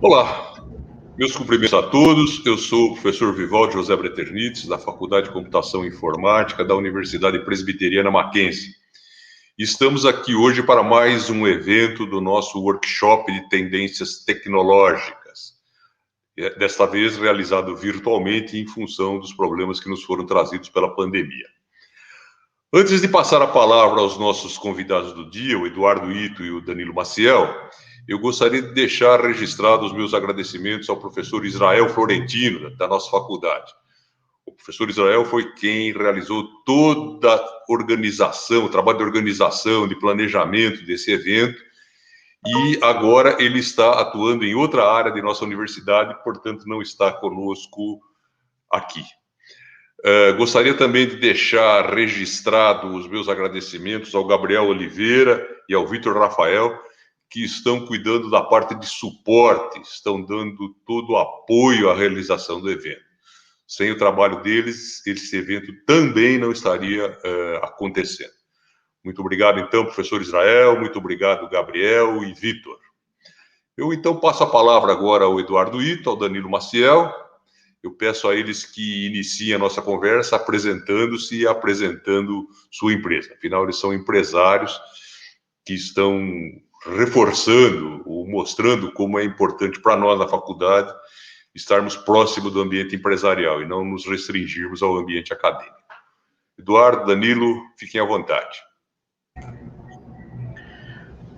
Olá, meus cumprimentos a todos. Eu sou o professor Vivaldo José Breternites, da Faculdade de Computação e Informática da Universidade Presbiteriana Mackenzie. Estamos aqui hoje para mais um evento do nosso workshop de tendências tecnológicas, desta vez realizado virtualmente em função dos problemas que nos foram trazidos pela pandemia. Antes de passar a palavra aos nossos convidados do dia, o Eduardo Ito e o Danilo Maciel, eu gostaria de deixar registrados os meus agradecimentos ao professor Israel Florentino, da nossa faculdade. O professor Israel foi quem realizou toda a organização, o trabalho de organização, de planejamento desse evento, e agora ele está atuando em outra área de nossa universidade, portanto não está conosco aqui. Gostaria também de deixar registrado os meus agradecimentos ao Gabriel Oliveira e ao Vitor Rafael, que estão cuidando da parte de suporte, estão dando todo o apoio à realização do evento. Sem o trabalho deles, esse evento também não estaria acontecendo. Muito obrigado, então, professor Israel, muito obrigado, Gabriel e Vitor. Eu, então, passo a palavra agora ao Eduardo Ito, ao Danilo Maciel. Eu peço a eles que iniciem a nossa conversa apresentando-se e apresentando sua empresa. Afinal, eles são empresários que estão reforçando ou mostrando como é importante para nós na faculdade estarmos próximos do ambiente empresarial e não nos restringirmos ao ambiente acadêmico. Eduardo, Danilo, fiquem à vontade.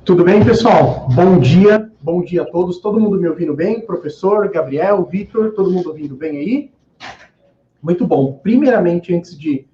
Tudo bem, pessoal? Bom dia a todos. Todo mundo me ouvindo bem? Professor, Gabriel, Vitor, todo mundo ouvindo bem aí? Muito bom. Primeiramente, antes de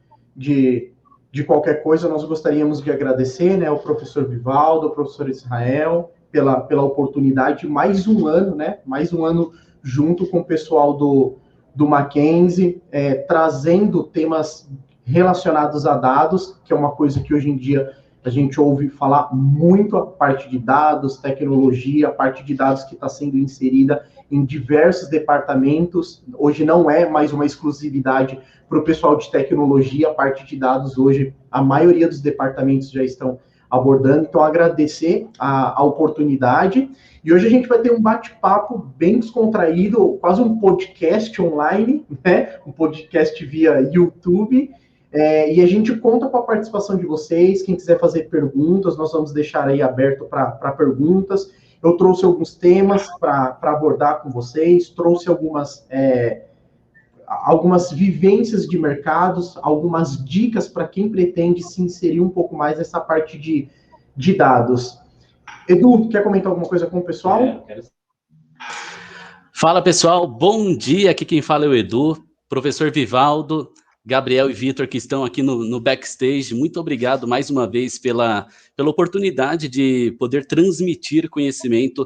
qualquer coisa, nós gostaríamos de agradecer, né, ao professor Vivaldo, ao professor Israel, pela oportunidade, mais um ano junto com o pessoal do Mackenzie, trazendo temas relacionados a dados, que é uma coisa que hoje em dia a gente ouve falar muito, a parte de dados, tecnologia, a parte de dados que está sendo inserida em diversos departamentos. Hoje não é mais uma exclusividade para o pessoal de tecnologia, a parte de dados hoje, a maioria dos departamentos já estão abordando. Então, agradecer a oportunidade. E hoje a gente vai ter um bate-papo bem descontraído, quase um podcast online, né? Um podcast via YouTube. E a gente conta com a participação de vocês. Quem quiser fazer perguntas, nós vamos deixar aí aberto para perguntas. Eu trouxe alguns temas para abordar com vocês, trouxe algumas vivências de mercados, algumas dicas para quem pretende se inserir um pouco mais nessa parte de dados. Edu, quer comentar alguma coisa com o pessoal? Fala, pessoal. Bom dia. Aqui quem fala é o Edu, professor Vivaldo, Gabriel e Vitor, que estão aqui no backstage. Muito obrigado mais uma vez pela oportunidade de poder transmitir conhecimento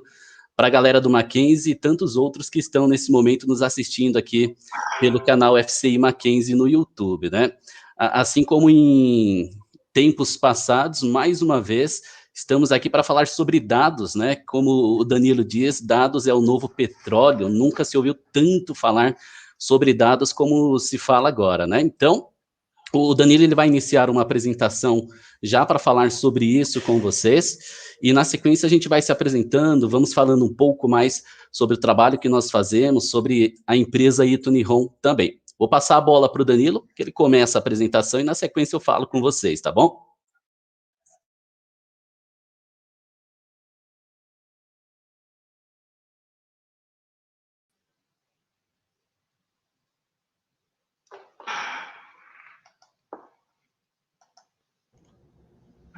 para a galera do Mackenzie e tantos outros que estão nesse momento nos assistindo aqui pelo canal FCI Mackenzie no YouTube, né? Assim como em tempos passados, mais uma vez, estamos aqui para falar sobre dados, né? Como o Danilo diz, dados é o novo petróleo, nunca se ouviu tanto falar sobre dados como se fala agora, né? Então, o Danilo ele vai iniciar uma apresentação já para falar sobre isso com vocês, e na sequência a gente vai se apresentando, vamos falando um pouco mais sobre o trabalho que nós fazemos, sobre a empresa Ito Nihon também. Vou passar a bola para o Danilo, que ele começa a apresentação, e na sequência eu falo com vocês, tá bom?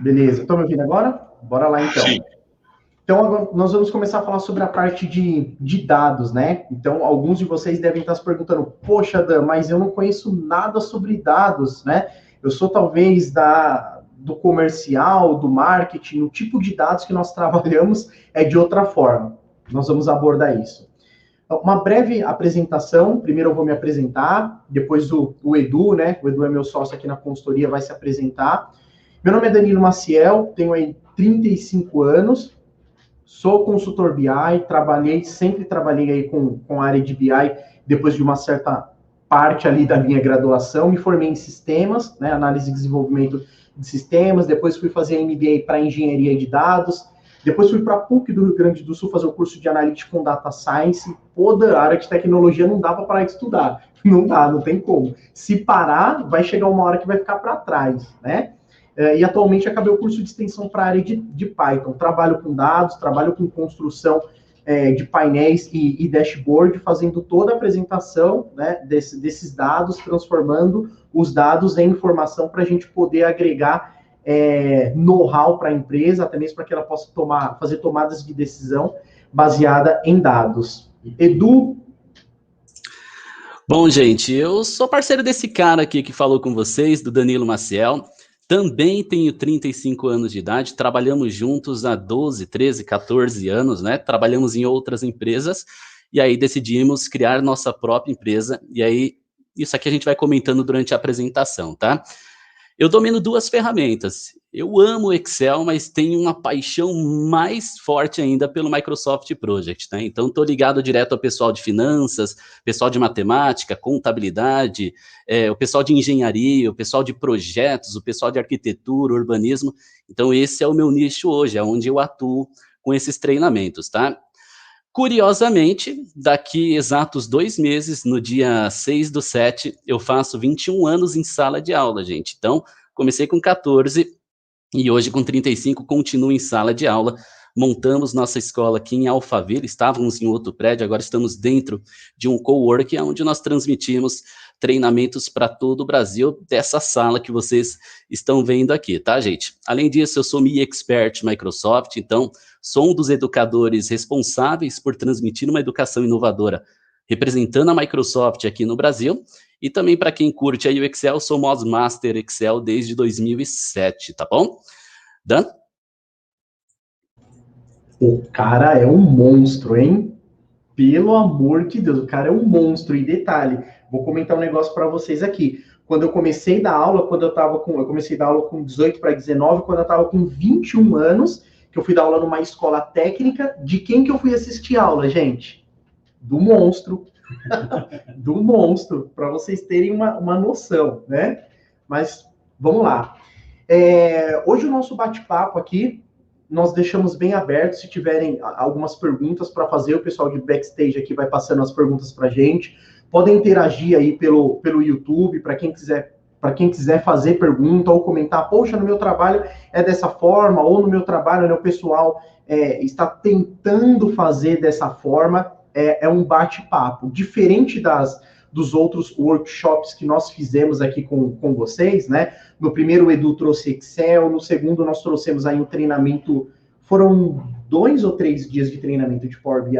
Beleza, estão me ouvindo agora? Bora lá, então. Sim. Então, agora nós vamos começar a falar sobre a parte de dados, né? Então, alguns de vocês devem estar se perguntando, poxa, Dan, mas eu não conheço nada sobre dados, né? Eu sou talvez do comercial, do marketing, o tipo de dados que nós trabalhamos é de outra forma. Nós vamos abordar isso. Uma breve apresentação, primeiro eu vou me apresentar, depois o Edu, né? O Edu é meu sócio aqui na consultoria, vai se apresentar. Meu nome é Danilo Maciel, tenho aí 35 anos, sou consultor BI, sempre trabalhei aí com a área de BI, depois de uma certa parte ali da minha graduação, me formei em sistemas, né, análise e desenvolvimento de sistemas, depois fui fazer MBA para engenharia de dados, Depois fui para a PUC do Rio Grande do Sul fazer o curso de Analytics com Data Science. Pô, da área de tecnologia não dá para parar de estudar. Não dá, não tem como. Se parar, vai chegar uma hora que vai ficar para trás, né? E atualmente acabei o curso de extensão para a área de Python. Trabalho com dados, trabalho com construção de painéis e dashboard, fazendo toda a apresentação, né, desses dados, transformando os dados em informação para a gente poder agregar know-how para a empresa, até mesmo para que ela possa fazer tomadas de decisão baseada em dados. Edu? Bom, gente, eu sou parceiro desse cara aqui que falou com vocês, do Danilo Maciel. Também tenho 35 anos de idade, trabalhamos juntos há 12, 13, 14 anos, né? Trabalhamos em outras empresas e aí decidimos criar nossa própria empresa. E aí, isso aqui a gente vai comentando durante a apresentação, tá? Eu domino 2 ferramentas. Eu amo Excel, mas tenho uma paixão mais forte ainda pelo Microsoft Project, né? Então, estou ligado direto ao pessoal de finanças, pessoal de matemática, contabilidade, o pessoal de engenharia, o pessoal de projetos, o pessoal de arquitetura, urbanismo. Então, esse é o meu nicho hoje, é onde eu atuo com esses treinamentos, tá? Curiosamente, daqui exatos 2 meses, no dia 6/7, eu faço 21 anos em sala de aula, gente. Então, comecei com 14 e hoje com 35 continuo em sala de aula. Montamos nossa escola aqui em Alphaville, estávamos em outro prédio, agora estamos dentro de um coworking, onde nós transmitimos treinamentos para todo o Brasil, dessa sala que vocês estão vendo aqui, tá, gente? Além disso, eu sou Me Expert Microsoft, então sou um dos educadores responsáveis por transmitir uma educação inovadora, representando a Microsoft aqui no Brasil, e também para quem curte aí o Excel, sou Moz Master Excel desde 2007, tá bom? Dan? O cara é um monstro, hein? Pelo amor de Deus, o cara é um monstro. E detalhe, vou comentar um negócio para vocês aqui. Quando eu comecei da aula, eu comecei da aula com 18 para 19, quando eu estava com 21 anos, que eu fui dar aula numa escola técnica, de quem que eu fui assistir aula, gente? Do monstro. Do monstro, para vocês terem uma noção, né? Mas, vamos lá. Hoje o nosso bate-papo aqui, nós deixamos bem aberto, se tiverem algumas perguntas para fazer, o pessoal de backstage aqui vai passando as perguntas para a gente. Podem interagir aí pelo YouTube, para quem quiser fazer pergunta ou comentar, poxa, no meu trabalho é dessa forma, ou no meu trabalho, né, o pessoal está tentando fazer dessa forma, é um bate-papo. Diferente dos outros workshops que nós fizemos aqui com vocês, né? No primeiro, o Edu trouxe Excel, no segundo, nós trouxemos aí um treinamento, foram 2 ou 3 dias de treinamento de Power BI?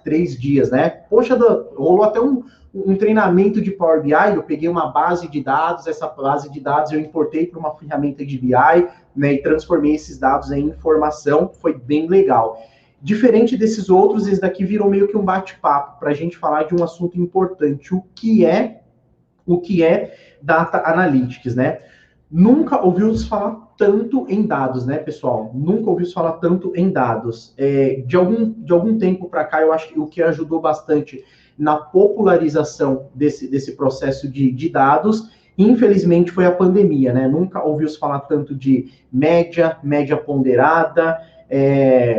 3 dias, né? Poxa, rolou até um treinamento de Power BI, eu peguei uma base de dados, essa base de dados eu importei para uma ferramenta de BI, né, e transformei esses dados em informação, foi bem legal. Diferente desses outros, esse daqui virou meio que um bate-papo para a gente falar de um assunto importante, o que é Data Analytics, né? Nunca ouviu-se falar tanto em dados, né, pessoal? Nunca ouviu-se falar tanto em dados. De algum tempo para cá, eu acho que o que ajudou bastante na popularização desse processo de dados, infelizmente, foi a pandemia, né? Nunca ouviu-se falar tanto de média ponderada,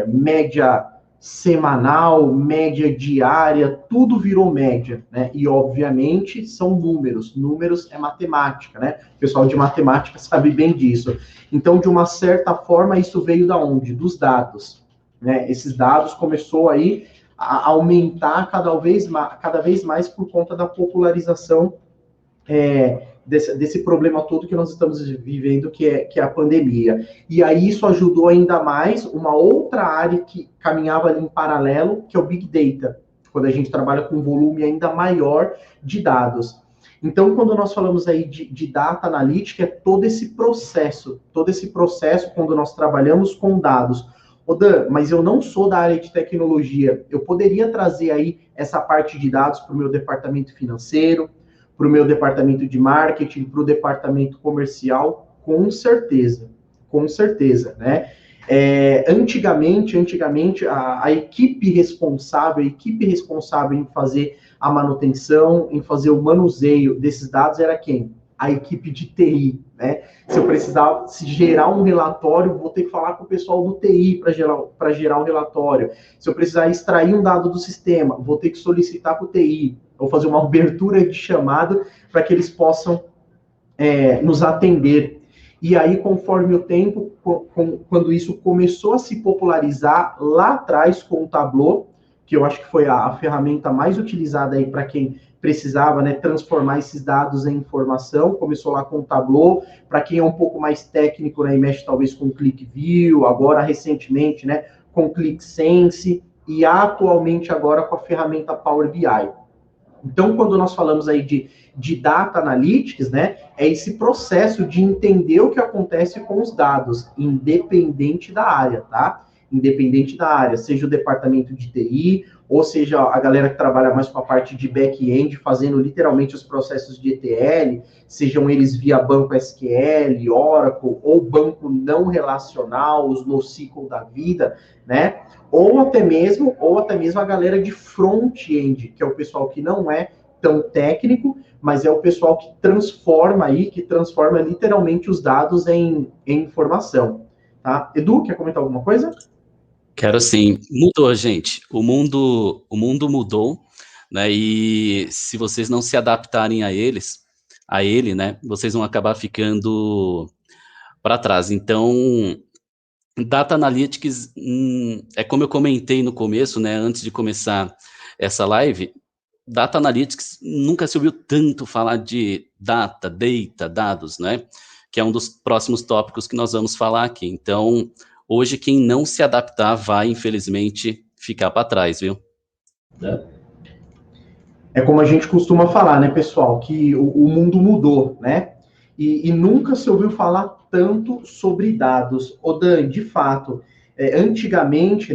média semanal, média diária, tudo virou média, né? E, obviamente, são números. Números é matemática, né? O pessoal de matemática sabe bem disso. Então, de uma certa forma, isso veio da onde? Dos dados, né? Esses dados começou aí a aumentar cada vez mais por conta da popularização desse problema todo que nós estamos vivendo, que é a pandemia. E aí isso ajudou ainda mais uma outra área que caminhava ali em paralelo, que é o Big Data, quando a gente trabalha com um volume ainda maior de dados. Então, quando nós falamos aí de Data Analytics, é todo esse processo, quando nós trabalhamos com dados. Ô Dan, mas eu não sou da área de tecnologia, eu poderia trazer aí essa parte de dados para o meu departamento financeiro, para o meu departamento de marketing, para o departamento comercial, com certeza, né? Antigamente, a equipe responsável em fazer a manutenção, em fazer o manuseio desses dados era quem? a equipe de TI, né? Se eu precisar gerar um relatório, vou ter que falar com o pessoal do TI para gerar um relatório. Se eu precisar extrair um dado do sistema, vou ter que solicitar para o TI, ou fazer uma abertura de chamada para que eles possam nos atender. E aí, conforme o tempo, quando isso começou a se popularizar lá atrás com o Tableau, que eu acho que foi a ferramenta mais utilizada aí para quem precisava, né, transformar esses dados em informação, começou lá com o Tableau, para quem é um pouco mais técnico, né, e mexe talvez com ClickView, agora recentemente, né, com ClickSense, e atualmente agora com a ferramenta Power BI. Então, quando nós falamos aí de Data Analytics, né, é esse processo de entender o que acontece com os dados, independente da área, tá? Independente da área, seja o departamento de TI, ou seja a galera que trabalha mais com a parte de back-end, fazendo literalmente os processos de ETL, sejam eles via banco SQL, Oracle, ou banco não relacional, os NoSQL da vida, né? Ou até mesmo a galera de front-end, que é o pessoal que não é tão técnico, mas é o pessoal que transforma literalmente os dados em informação, tá? Edu, quer comentar alguma coisa? Quero sim. Mudou, gente. O mundo mudou, né? E se vocês não se adaptarem a ele, né? Vocês vão acabar ficando para trás. Então, Data Analytics, é como eu comentei no começo, né? Antes de começar essa live, Data Analytics nunca se ouviu tanto falar de data, dados, né? Que é um dos próximos tópicos que nós vamos falar aqui. Então, hoje, quem não se adaptar vai, infelizmente, ficar para trás, viu? É como a gente costuma falar, né, pessoal, que o mundo mudou, né? E nunca se ouviu falar tanto sobre dados. Dan, de fato, antigamente,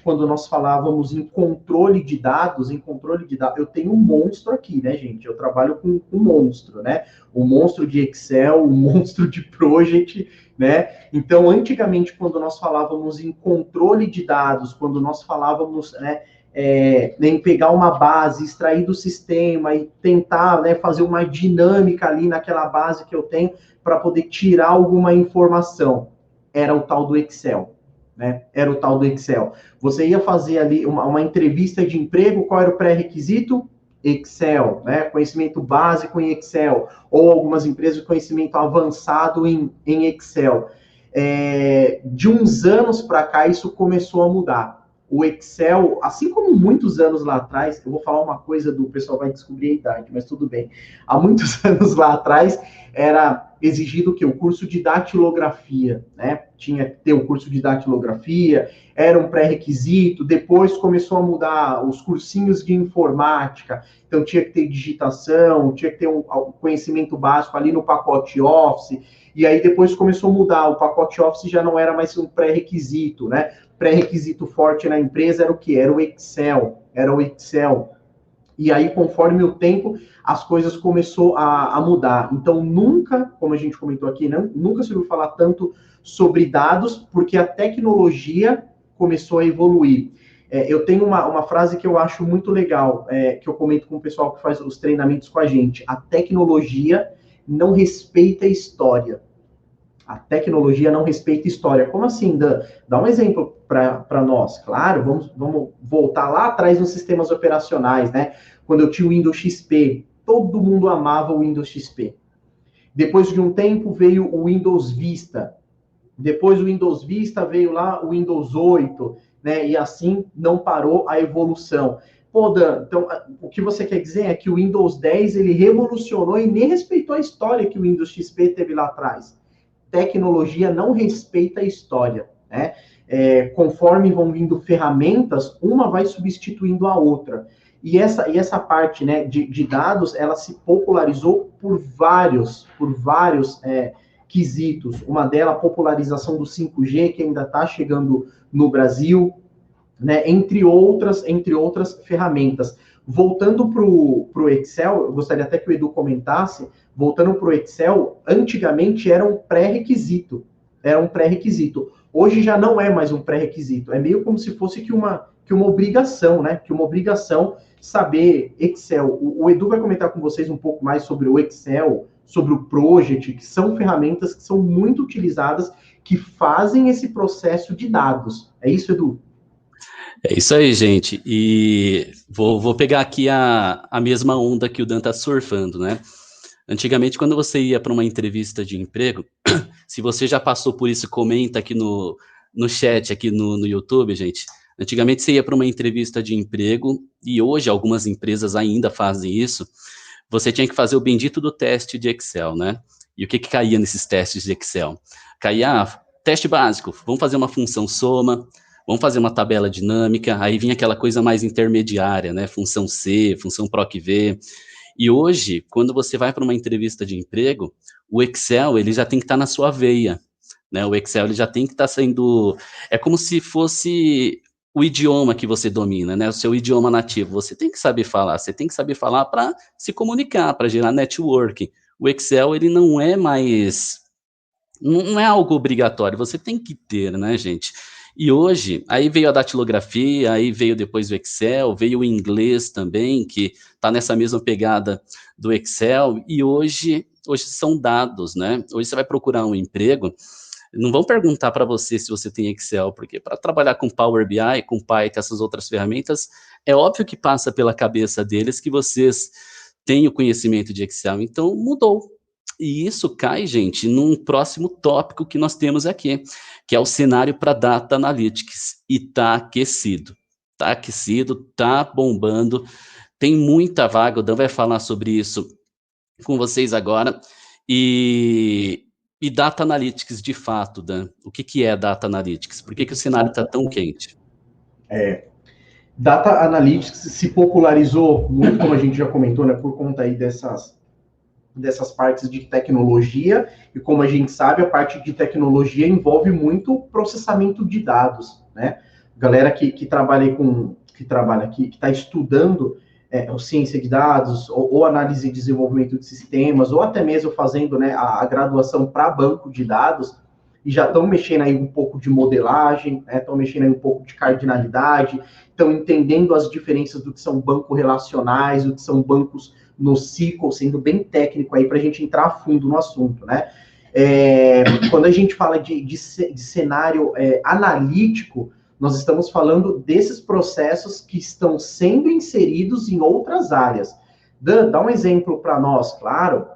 quando nós falávamos em controle de dados, eu tenho um monstro aqui, né, gente? Eu trabalho com um monstro, né? O monstro de Excel, o monstro de Project, né? Então, antigamente, quando nós falávamos em controle de dados, quando nós falávamos, né, em pegar uma base, extrair do sistema e tentar, né, fazer uma dinâmica ali naquela base que eu tenho para poder tirar alguma informação. Era o tal do Excel, né? Era o tal do Excel. Você ia fazer ali uma entrevista de emprego, qual era o pré-requisito? Excel, né? Conhecimento básico em Excel, ou algumas empresas conhecimento avançado em Excel. De uns anos para cá, isso começou a mudar. O Excel, assim como muitos anos lá atrás, eu vou falar uma coisa do pessoal vai descobrir a idade, mas tudo bem. Há muitos anos lá atrás, era exigido que o curso de datilografia, né? Tinha que ter o curso de datilografia, era um pré-requisito, depois começou a mudar os cursinhos de informática, então tinha que ter digitação, tinha que ter um conhecimento básico ali no pacote Office, e aí depois começou a mudar, o pacote Office já não era mais um pré-requisito, né? Pré-requisito forte na empresa era o que? Era o Excel. E aí, conforme o tempo, as coisas começou a mudar. Então, nunca, como a gente comentou aqui, nunca se ouviu falar tanto sobre dados, porque a tecnologia começou a evoluir. Eu tenho uma frase que eu acho muito legal, que eu comento com o pessoal que faz os treinamentos com a gente. A tecnologia não respeita a história. A tecnologia não respeita história. Como assim, Dan? Dá um exemplo para nós. Claro, vamos voltar lá atrás nos sistemas operacionais, né? Quando eu tinha o Windows XP, todo mundo amava o Windows XP. Depois de um tempo veio o Windows Vista. Depois do Windows Vista veio lá o Windows 8, né? E assim não parou a evolução. Pô, Dan, então o que você quer dizer é que o Windows 10 ele revolucionou e nem respeitou a história que o Windows XP teve lá atrás. Tecnologia não respeita a história, né? Conforme vão vindo ferramentas, uma vai substituindo a outra. E essa parte, né, de dados, ela se popularizou por vários quesitos. Uma delas, a popularização do 5G, que ainda está chegando no Brasil, né, entre outras ferramentas. Voltando para o Excel, eu gostaria até que o Edu comentasse, voltando para o Excel, antigamente era um pré-requisito. Hoje já não é mais um pré-requisito. É meio como se fosse que uma obrigação, né? Que uma obrigação saber Excel. O Edu vai comentar com vocês um pouco mais sobre o Excel, sobre o Project, que são ferramentas que são muito utilizadas, que fazem esse processo de dados. É isso, Edu? É isso aí, gente. E vou pegar aqui a mesma onda que o Dan está surfando, né? Antigamente, quando você ia para uma entrevista de emprego, se você já passou por isso, comenta aqui no chat, aqui no YouTube, gente. Antigamente, você ia para uma entrevista de emprego, e hoje algumas empresas ainda fazem isso, você tinha que fazer o bendito do teste de Excel, né? E o que caía nesses testes de Excel? Caía, teste básico, vamos fazer uma função soma, vamos fazer uma tabela dinâmica, aí vinha aquela coisa mais intermediária, né? Função C, função PROC-V. E hoje, quando você vai para uma entrevista de emprego, o Excel ele já tem que estar na sua veia, né? O Excel ele já tem que estar sendo... É como se fosse o idioma que você domina, né? O seu idioma nativo. Você tem que saber falar, você tem que saber falar para se comunicar, para gerar networking. O Excel ele não é mais... Não é algo obrigatório, você tem que ter, né, gente? E hoje, aí veio a datilografia, aí veio depois o Excel, veio o inglês também, que está nessa mesma pegada do Excel, e hoje são dados, né? Hoje você vai procurar um emprego, não vão perguntar para você se você tem Excel, porque para trabalhar com Power BI, com Python, essas outras ferramentas, é óbvio que passa pela cabeça deles que vocês têm o conhecimento de Excel, então mudou. E isso cai, gente, num próximo tópico que nós temos aqui, que é o cenário para Data Analytics. E tá aquecido, tá bombando, tem muita vaga, o Dan vai falar sobre isso com vocês agora. E Data Analytics, de fato, Dan, o que é Data Analytics? Por que o cenário está tão quente? Data Analytics se popularizou muito, como a gente já comentou, né, por conta aí dessas partes de tecnologia, e como a gente sabe, a parte de tecnologia envolve muito processamento de dados, né? Galera que trabalha que está estudando ciência de dados, ou análise e desenvolvimento de sistemas, ou até mesmo fazendo, né, a graduação para banco de dados, e já estão mexendo aí um pouco de modelagem, estão mexendo aí um pouco de cardinalidade, estão entendendo as diferenças do que são bancos relacionais, do que são bancos NoSQL, sendo bem técnico aí para a gente entrar a fundo no assunto, né? Quando a gente fala de cenário analítico, nós estamos falando desses processos que estão sendo inseridos em outras áreas. Dan, dá um exemplo para nós, claro.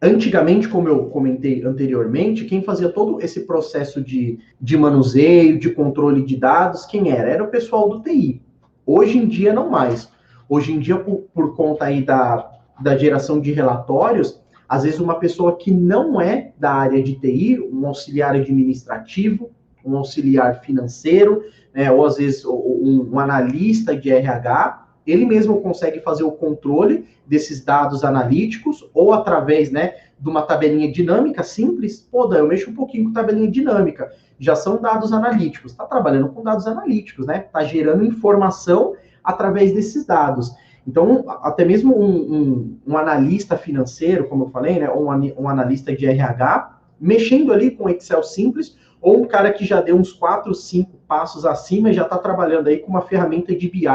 Antigamente, como eu comentei anteriormente, quem fazia todo esse processo de manuseio, de controle de dados, quem era? Era o pessoal do TI. Hoje em dia, não mais. Hoje em dia, por conta aí da geração de relatórios, às vezes uma pessoa que não é da área de TI, um auxiliar administrativo, um auxiliar financeiro, né, ou às vezes um analista de RH, ele mesmo consegue fazer o controle desses dados analíticos, ou através, né, de uma tabelinha dinâmica simples. Pô, Dan, eu mexo um pouquinho com tabelinha dinâmica. Já são dados analíticos. Está trabalhando com dados analíticos, né? Está gerando informação através desses dados. Então, até mesmo um analista financeiro, como eu falei, né, ou um analista de RH, mexendo ali com Excel simples, ou um cara que já deu uns 4, 5 passos acima e já está trabalhando aí com uma ferramenta de BI,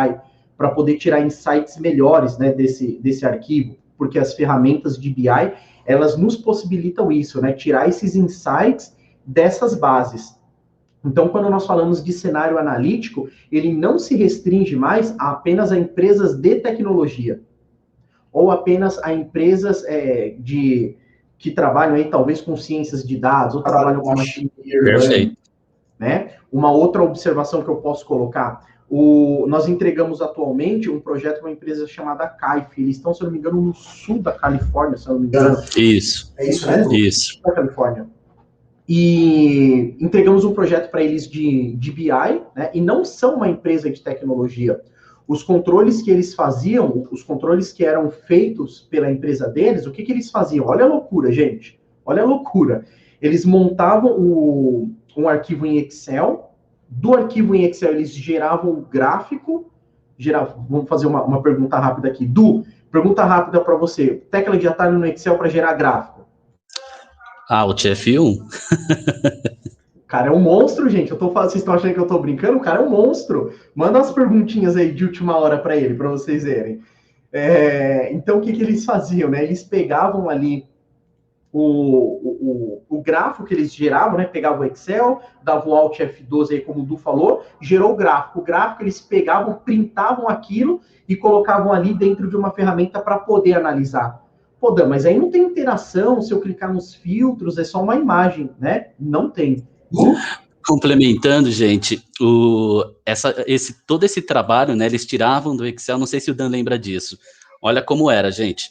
para poder tirar insights melhores, né, desse arquivo, porque as ferramentas de BI, elas nos possibilitam isso, né, tirar esses insights dessas bases. Então, quando nós falamos de cenário analítico, ele não se restringe mais apenas a empresas de tecnologia, ou apenas a empresas que trabalham aí, talvez, com ciências de dados, ou trabalham com machine learning, né? Uma outra observação que eu posso colocar, nós entregamos atualmente um projeto para uma empresa chamada Kaif. Eles estão, se eu não me engano, no sul da Califórnia, se eu não me engano. Isso. É isso, né? Isso. Da Califórnia. E entregamos um projeto para eles de BI, né? E não são uma empresa de tecnologia. Os controles que eles faziam, os controles que eram feitos pela empresa deles, o que eles faziam? Olha a loucura, gente. Olha a loucura. Eles montavam um arquivo em Excel. Do arquivo em Excel, eles geravam o gráfico. Vamos fazer uma pergunta rápida aqui. Pergunta rápida para você. Tecla de atalho no Excel para gerar gráfico. Alt F1? O cara é um monstro, gente. Vocês estão achando que eu tô brincando? O cara é um monstro. Manda umas perguntinhas aí de última hora para ele, para vocês verem. Então, o que eles faziam, né? Eles pegavam ali o grafo que eles geravam, né? Pegava o Excel, dava o Alt F12 aí, como o Du falou, gerou o gráfico. O gráfico eles pegavam, printavam aquilo e colocavam ali dentro de uma ferramenta para poder analisar. Pô, Dan, mas aí não tem interação, se eu clicar nos filtros, é só uma imagem, né? Não tem. Complementando, gente, todo esse trabalho, né, eles tiravam do Excel, não sei se o Dan lembra disso. Olha como era, gente.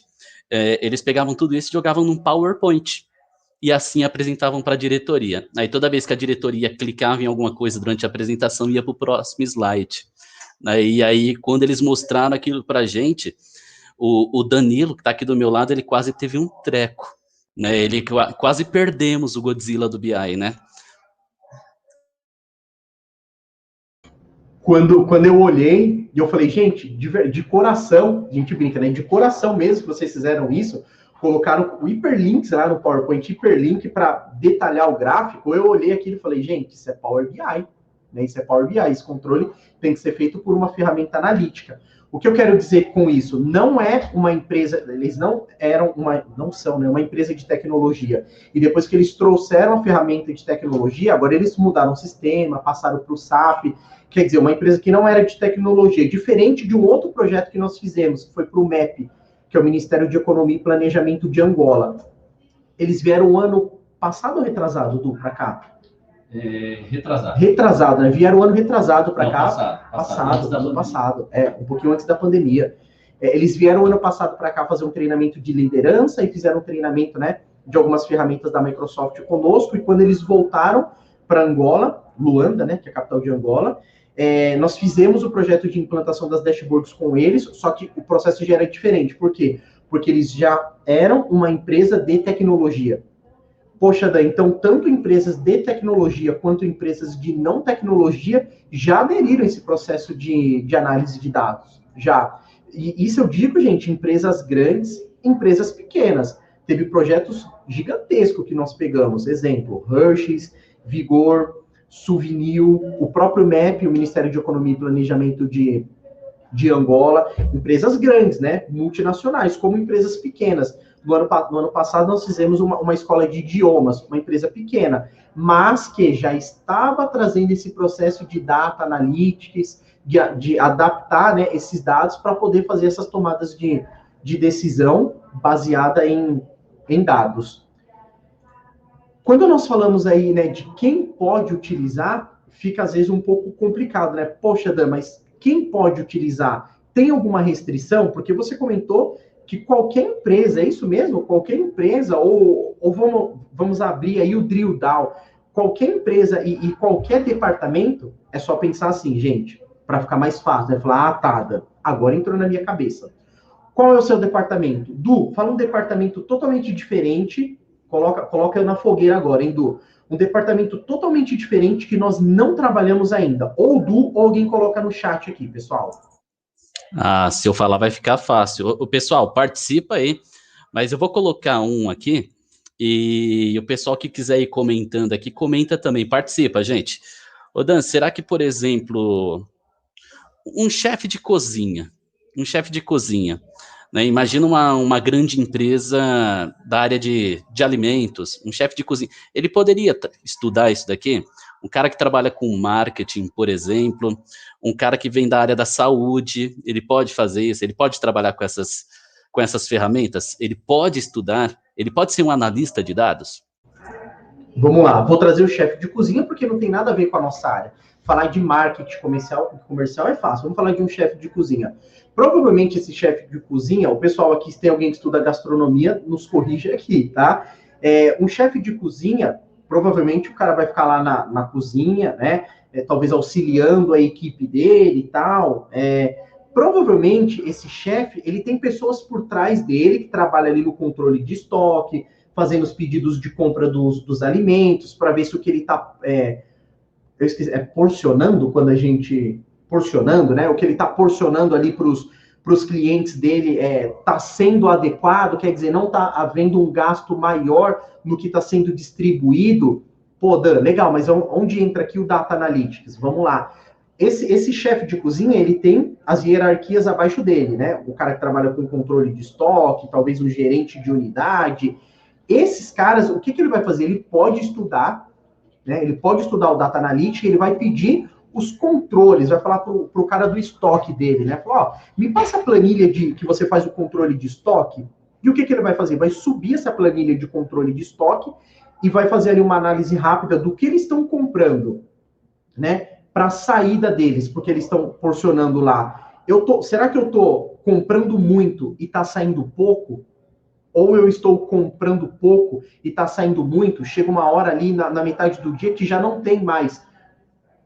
Eles pegavam tudo isso e jogavam num PowerPoint. E assim apresentavam para a diretoria. Aí toda vez que a diretoria clicava em alguma coisa durante a apresentação, ia para o próximo slide. E aí, quando eles mostraram aquilo para a gente, o Danilo, que está aqui do meu lado, ele quase teve um treco. Né? Quase perdemos o Godzilla do BI, né? Quando eu olhei, e eu falei, gente, de coração, a gente brinca, né? De coração mesmo que vocês fizeram isso, colocaram o hiperlinks lá no PowerPoint, hiperlink para detalhar o gráfico, eu olhei aquilo e falei, gente, isso é Power BI, né? Isso é Power BI, esse controle tem que ser feito por uma ferramenta analítica. O que eu quero dizer com isso? Não é uma empresa, eles não são, né, uma empresa de tecnologia. E depois que eles trouxeram a ferramenta de tecnologia, agora eles mudaram o sistema, passaram para o SAP, quer dizer, uma empresa que não era de tecnologia, diferente de um outro projeto que nós fizemos, que foi para o MEP, que é o Ministério de Economia e Planejamento de Angola. Eles vieram ano passado ou retrasado, Du, para cá? Retrasado. Retrasado, né? Vieram ano retrasado para cá. Passado. Ano passado. Um pouquinho antes da pandemia. Eles vieram ano passado para cá fazer um treinamento de liderança e fizeram um treinamento, né, de algumas ferramentas da Microsoft conosco. E quando eles voltaram para Angola, Luanda, né, que é a capital de Angola, nós fizemos o projeto de implantação das dashboards com eles, só que o processo já era diferente. Por quê? Porque eles já eram uma empresa de tecnologia. Poxa, Dan, então tanto empresas de tecnologia quanto empresas de não tecnologia já aderiram a esse processo de análise de dados. Já. E isso eu digo, gente, empresas grandes, empresas pequenas. Teve projetos gigantescos que nós pegamos. Exemplo, Hershey's, Vigor, Souvenir, o próprio MEP, o Ministério de Economia e Planejamento de Angola, empresas grandes, né, multinacionais, como empresas pequenas. No ano passado, nós fizemos uma escola de idiomas, uma empresa pequena, mas que já estava trazendo esse processo de data analytics, de adaptar, né, esses dados para poder fazer essas tomadas de decisão baseada em dados. Quando nós falamos aí, né, de quem pode utilizar, fica às vezes um pouco complicado, né? Poxa, Dan, mas quem pode utilizar? Tem alguma restrição? Porque você comentou que qualquer empresa, é isso mesmo? Qualquer empresa, ou vamos abrir aí o drill down, qualquer empresa e qualquer departamento, é só pensar assim, gente, para ficar mais fácil, né? Falar, tá, agora entrou na minha cabeça. Qual é o seu departamento? Du, fala um departamento totalmente diferente, coloca na fogueira agora, hein, Du? Um departamento totalmente diferente que nós não trabalhamos ainda. Ou o Du, ou alguém coloca no chat aqui, pessoal. Se eu falar vai ficar fácil. O pessoal, participa aí, mas eu vou colocar um aqui, e o pessoal que quiser ir comentando aqui, comenta também, participa, gente. Ô Dan, será que, por exemplo, um chefe de cozinha, né? Imagina uma grande empresa da área de alimentos, um chefe de cozinha, ele poderia estudar isso daqui? Um cara que trabalha com marketing, por exemplo, um cara que vem da área da saúde, ele pode fazer isso, ele pode trabalhar com essas ferramentas, ele pode estudar, ele pode ser um analista de dados? Vamos lá, vou trazer o chefe de cozinha porque não tem nada a ver com a nossa área. Falar de marketing comercial é fácil, vamos falar de um chefe de cozinha. Provavelmente esse chefe de cozinha, o pessoal aqui, se tem alguém que estuda gastronomia, nos corrige aqui, tá? Um chefe de cozinha, provavelmente o cara vai ficar lá na cozinha, né? Talvez auxiliando a equipe dele e tal. Provavelmente esse chefe, ele tem pessoas por trás dele que trabalham ali no controle de estoque, fazendo os pedidos de compra dos alimentos, para ver se o que ele está porcionando, quando a gente... Porcionando, né? O que ele está porcionando ali para os clientes dele está sendo adequado, quer dizer, não está havendo um gasto maior no que está sendo distribuído. Pô, Dan, legal, mas onde entra aqui o Data Analytics? Vamos lá. Esse chefe de cozinha, ele tem as hierarquias abaixo dele, né? O cara que trabalha com controle de estoque, talvez um gerente de unidade. Esses caras, o que ele vai fazer? Ele pode estudar, né? Ele pode estudar o Data Analytics, ele vai pedir os controles, vai falar pro cara do estoque dele, né? Falar, ó, me passa a planilha que você faz o controle de estoque. E o que ele vai fazer? Vai subir essa planilha de controle de estoque e vai fazer ali uma análise rápida do que eles estão comprando, né? Para a saída deles, porque eles estão porcionando lá. Será que eu estou comprando muito e está saindo pouco? Ou eu estou comprando pouco e está saindo muito? Chega uma hora ali na metade do dia que já não tem mais.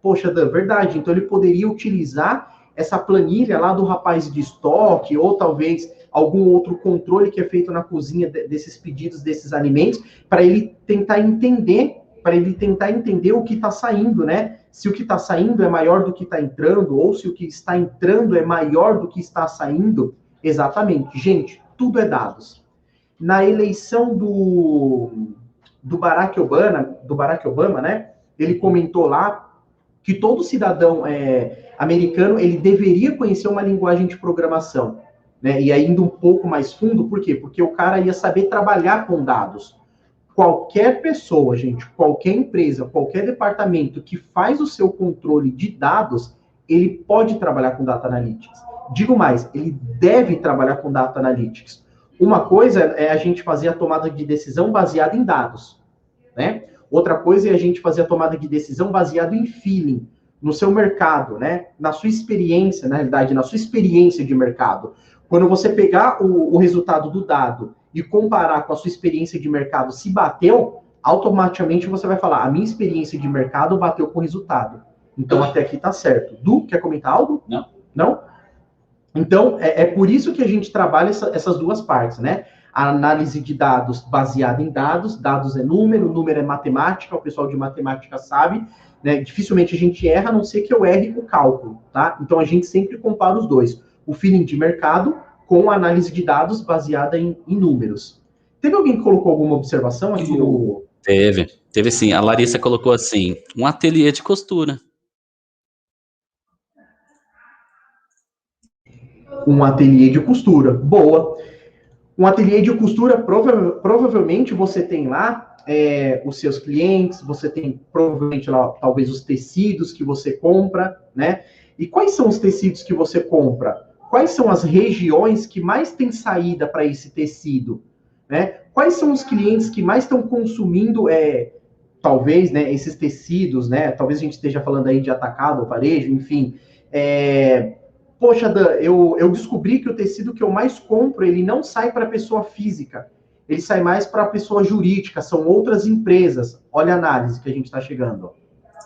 Poxa, Dan, verdade. Então ele poderia utilizar essa planilha lá do rapaz de estoque, ou talvez algum outro controle que é feito na cozinha desses pedidos, desses alimentos, para ele tentar entender o que está saindo, né? Se o que está saindo é maior do que está entrando, ou se o que está entrando é maior do que está saindo. Exatamente. Gente, tudo é dados. Na eleição do Barack Obama, né? Ele comentou lá que todo cidadão americano ele deveria conhecer uma linguagem de programação, né? E ainda um pouco mais fundo, por quê? Porque o cara ia saber trabalhar com dados. Qualquer pessoa, gente, qualquer empresa, qualquer departamento que faz o seu controle de dados, ele pode trabalhar com Data Analytics. Digo mais, ele deve trabalhar com Data Analytics. Uma coisa é a gente fazer a tomada de decisão baseada em dados, né? Outra coisa é a gente fazer a tomada de decisão baseada em feeling, no seu mercado, né? Na sua experiência, na realidade, na sua experiência de mercado. Quando você pegar o resultado do dado e comparar com a sua experiência de mercado, se bateu, automaticamente você vai falar, a minha experiência de mercado bateu com o resultado. Então, até aqui tá certo. Du, quer comentar algo? Não. Não? Então, é por isso que a gente trabalha essas duas partes, né? A análise de dados baseada em dados é número é matemática, o pessoal de matemática sabe, né? Dificilmente a gente erra, a não ser que eu erre o cálculo, tá? Então, a gente sempre compara os dois. O feeling de mercado com a análise de dados baseada em números. Teve alguém que colocou alguma observação aqui no... Teve sim. A Larissa colocou assim, um ateliê de costura. Um ateliê de costura, boa. Um ateliê de costura, provavelmente você tem lá os seus clientes, você tem provavelmente lá, talvez, os tecidos que você compra, né? E quais são os tecidos que você compra? Quais são as regiões que mais tem saída para esse tecido, né? Quais são os clientes que mais estão consumindo, talvez, né, esses tecidos, né? Talvez a gente esteja falando aí de atacado ou varejo, enfim. Poxa, Dan, eu descobri que o tecido que eu mais compro, ele não sai para a pessoa física, ele sai mais para a pessoa jurídica, são outras empresas. Olha a análise que a gente está chegando.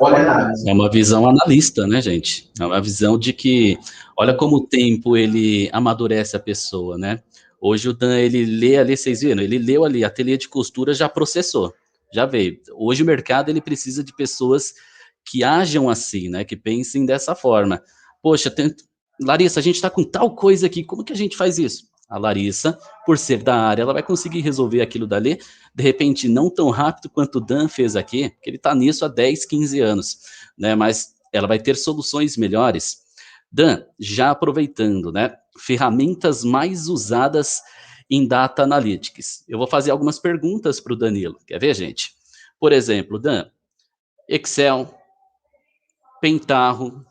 Olha a análise. É uma visão analista, né, gente? É uma visão de que, olha como o tempo, ele amadurece a pessoa, né? Hoje o Dan, ele lê ali, vocês viram? Ele leu ali, ateliê de costura já processou, já veio. Hoje o mercado, ele precisa de pessoas que ajam assim, né? Que pensem dessa forma. Poxa, Larissa, a gente está com tal coisa aqui, como que a gente faz isso? A Larissa, por ser da área, ela vai conseguir resolver aquilo dali, de repente, não tão rápido quanto o Dan fez aqui, porque ele está nisso há 10, 15 anos, né? Mas ela vai ter soluções melhores. Dan, já aproveitando, né? Ferramentas mais usadas em Data Analytics. Eu vou fazer algumas perguntas para o Danilo. Quer ver, gente? Por exemplo, Dan, Excel, Pentaho,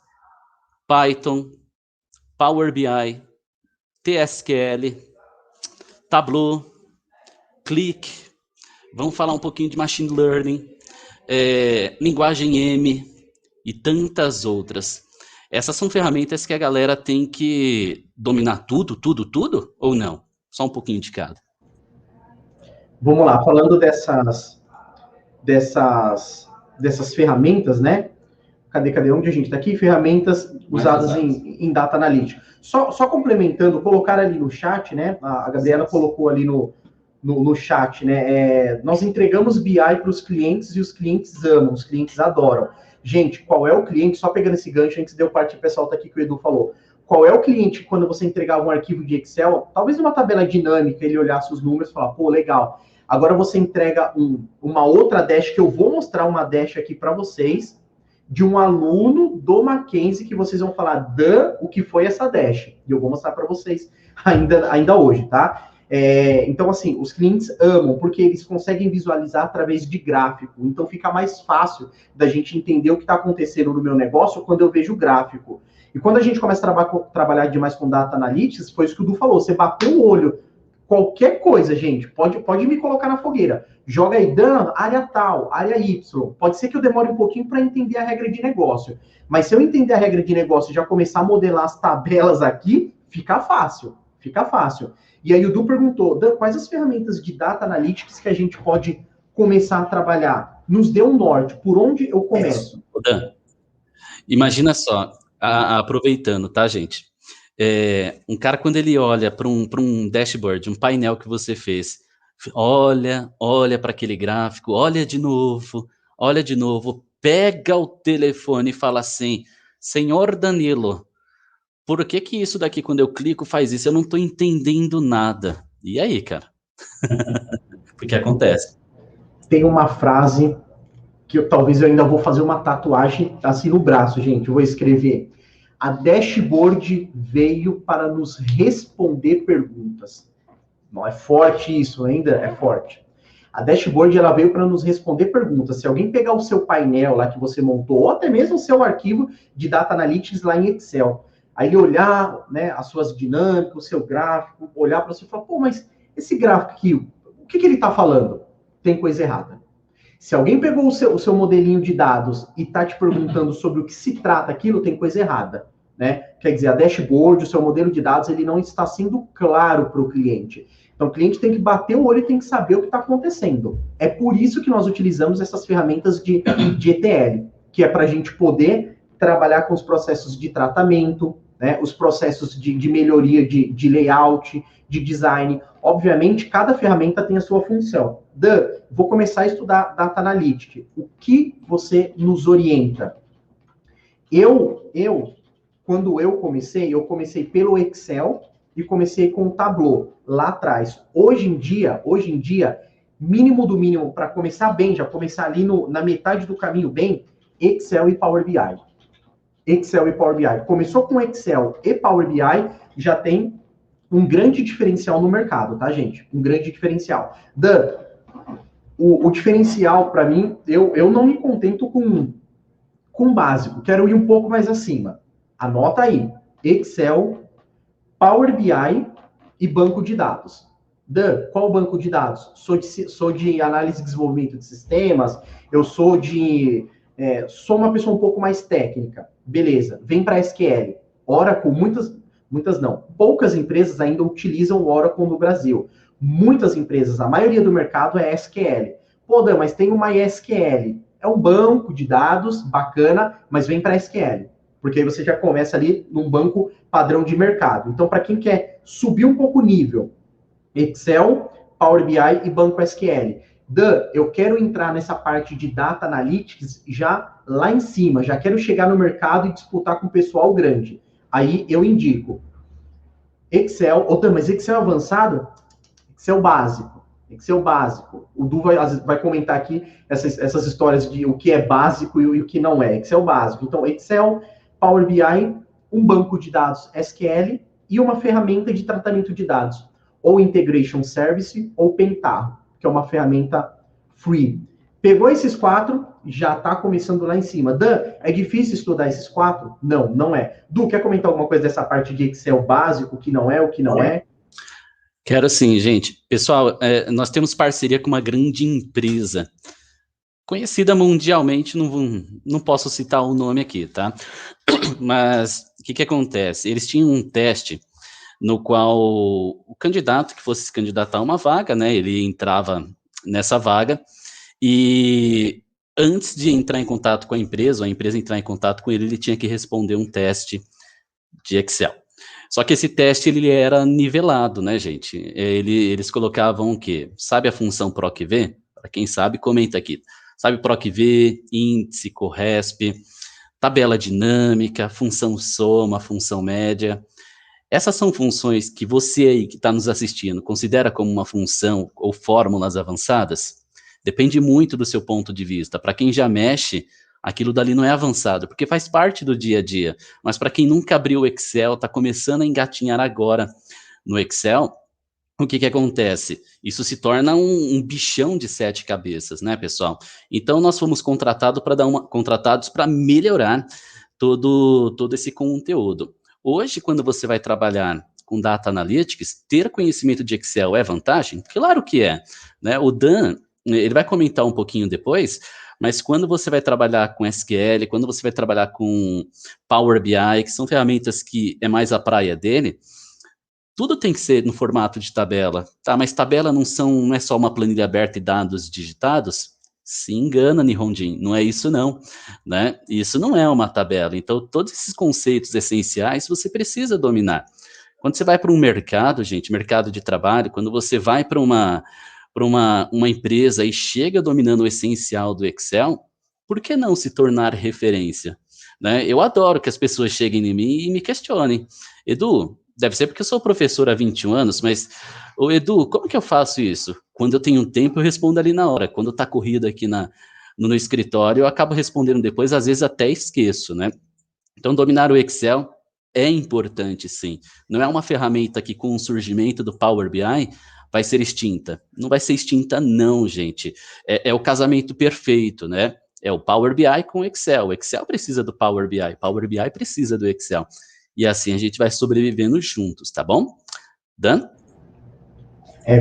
Python, Power BI, TSQL, Tableau, Click, vamos falar um pouquinho de Machine Learning, linguagem M e tantas outras. Essas são ferramentas que a galera tem que dominar tudo, ou não? Só um pouquinho de cada. Vamos lá, falando dessas ferramentas, né? Cadê onde a gente está aqui? Ferramentas usadas em Data Analytics. Só complementando, colocar ali no chat, né? A Gabriela colocou ali no chat, né? Nós entregamos BI para os clientes e os clientes amam, os clientes adoram. Gente, qual é o cliente? Só pegando esse gancho antes de eu partir, o pessoal tá aqui que o Edu falou. Qual é o cliente que quando você entregava um arquivo de Excel, talvez numa tabela dinâmica, ele olhasse os números e falar, pô, legal. Agora você entrega uma outra dash, que eu vou mostrar uma dash aqui para vocês, de um aluno do Mackenzie, que vocês vão falar, Dan, o que foi essa dash? E eu vou mostrar para vocês ainda hoje, tá? Então, assim, os clientes amam, porque eles conseguem visualizar através de gráfico. Então, fica mais fácil da gente entender o que está acontecendo no meu negócio quando eu vejo o gráfico. E quando a gente começa a trabalhar demais com Data Analytics, foi isso que o Du falou, você bateu o olho, qualquer coisa, gente, pode me colocar na fogueira. Joga aí, Dan, área tal, área Y. Pode ser que eu demore um pouquinho para entender a regra de negócio. Mas se eu entender a regra de negócio e já começar a modelar as tabelas aqui, fica fácil. Fica fácil. E aí o Du perguntou, Dan, quais as ferramentas de Data Analytics que a gente pode começar a trabalhar? Nos dê um norte, por onde eu começo? Dan, imagina só, aproveitando, tá, gente? Um cara, quando ele olha para um dashboard, um painel que você fez, olha para aquele gráfico, olha de novo, pega o telefone e fala assim, senhor Danilo, por que isso daqui, quando eu clico, faz isso? Eu não estou entendendo nada. E aí, cara? O que acontece? Tem uma frase que talvez eu ainda vou fazer uma tatuagem assim no braço, gente. Eu vou escrever: a dashboard veio para nos responder perguntas. Não é forte isso ainda? É forte. A dashboard ela veio para nos responder perguntas. Se alguém pegar o seu painel lá que você montou, ou até mesmo o seu arquivo de Data Analytics lá em Excel, aí ele olhar, né, as suas dinâmicas, o seu gráfico, olhar para você e falar, pô, mas esse gráfico aqui, o que ele está falando? Tem coisa errada. Se alguém pegou o seu modelinho de dados e está te perguntando sobre o que se trata aquilo, tem coisa errada, né? Quer dizer, a dashboard, o seu modelo de dados, ele não está sendo claro para o cliente. Então, o cliente tem que bater o olho e tem que saber o que está acontecendo. É por isso que nós utilizamos essas ferramentas de ETL, que é para a gente poder trabalhar com os processos de tratamento, né? Os processos de melhoria de layout, de design. Obviamente, cada ferramenta tem a sua função. Dan, vou começar a estudar Data Analytics. O que você nos orienta? Quando eu comecei pelo Excel e comecei com o Tableau lá atrás. Hoje em dia, mínimo do mínimo, para começar bem, já começar ali na metade do caminho bem, Excel e Power BI. Excel e Power BI. Começou com Excel e Power BI, já tem um grande diferencial no mercado, tá, gente? Um grande diferencial. Dan, o diferencial, para mim, eu não me contento com básico. Quero ir um pouco mais acima. Anota aí. Excel, Power BI e banco de dados. Dan, qual banco de dados? Sou de análise e desenvolvimento de sistemas, eu sou uma pessoa um pouco mais técnica. Beleza, vem para SQL. Oracle, muitas não. Poucas empresas ainda utilizam o Oracle no Brasil. Muitas empresas, a maioria do mercado é SQL. Pô, Dan, mas tem o MySQL. É um banco de dados bacana, mas vem para SQL. Porque aí você já começa ali num banco padrão de mercado. Então, para quem quer subir um pouco o nível, Excel, Power BI e banco SQL. Dan, eu quero entrar nessa parte de Data Analytics já lá em cima, já quero chegar no mercado e disputar com o pessoal grande. Aí eu indico Excel, mas Excel avançado? Excel básico. Excel básico. O Du vai comentar aqui essas histórias de o que é básico e o que não é. Excel básico. Então, Excel, Power BI, um banco de dados SQL e uma ferramenta de tratamento de dados, ou Integration Service ou Pentaho, que é uma ferramenta free. Pegou esses 4, já está começando lá em cima. Dan, é difícil estudar esses 4? Não, não é. Du, quer comentar alguma coisa dessa parte de Excel básico, o que não é, o que não é? Quero sim, gente. Pessoal, nós temos parceria com uma grande empresa, conhecida mundialmente, não posso citar o nome aqui, tá? Mas o que acontece? Eles tinham um teste no qual o candidato que fosse se candidatar a uma vaga, né, ele entrava nessa vaga e antes de entrar em contato com a empresa, ou a empresa entrar em contato com ele, ele tinha que responder um teste de Excel. Só que esse teste, ele era nivelado, né, gente? Eles colocavam o quê? Sabe a função PROC-V? Para quem sabe, comenta aqui. Sabe PROC-V, índice, CORRESP, tabela dinâmica, função soma, função média. Essas são funções que você aí que está nos assistindo considera como uma função ou fórmulas avançadas? Depende muito do seu ponto de vista. Para quem já mexe, aquilo dali não é avançado, porque faz parte do dia a dia. Mas para quem nunca abriu o Excel, está começando a engatinhar agora no Excel, o que acontece? Isso se torna um bichão de 7 cabeças, né, pessoal? Então, nós fomos contratados para melhorar todo esse conteúdo. Hoje, quando você vai trabalhar com Data Analytics, ter conhecimento de Excel é vantagem? Claro que é, né? O Dan, ele vai comentar um pouquinho depois, mas quando você vai trabalhar com SQL, quando você vai trabalhar com Power BI, que são ferramentas que é mais a praia dele, tudo tem que ser no formato de tabela, tá? Mas tabela não é só uma planilha aberta e dados digitados? Se engana, Nihonjin, não é isso não, né? Isso não é uma tabela. Então, todos esses conceitos essenciais você precisa dominar. Quando você vai para um mercado, gente, mercado de trabalho, quando você vai para uma empresa e chega dominando o essencial do Excel, por que não se tornar referência? Né? Eu adoro que as pessoas cheguem em mim e me questionem. Edu, deve ser porque eu sou professor há 21 anos, mas, ô Edu, como que eu faço isso? Quando eu tenho um tempo, eu respondo ali na hora. Quando está corrido aqui no escritório, eu acabo respondendo depois, às vezes até esqueço, né? Então, dominar o Excel é importante, sim. Não é uma ferramenta que, com o surgimento do Power BI, vai ser extinta. Não vai ser extinta, não, gente. É o casamento perfeito, né? É o Power BI com o Excel. O Excel precisa do Power BI, Power BI precisa do Excel. E assim a gente vai sobrevivendo juntos, tá bom? Dan?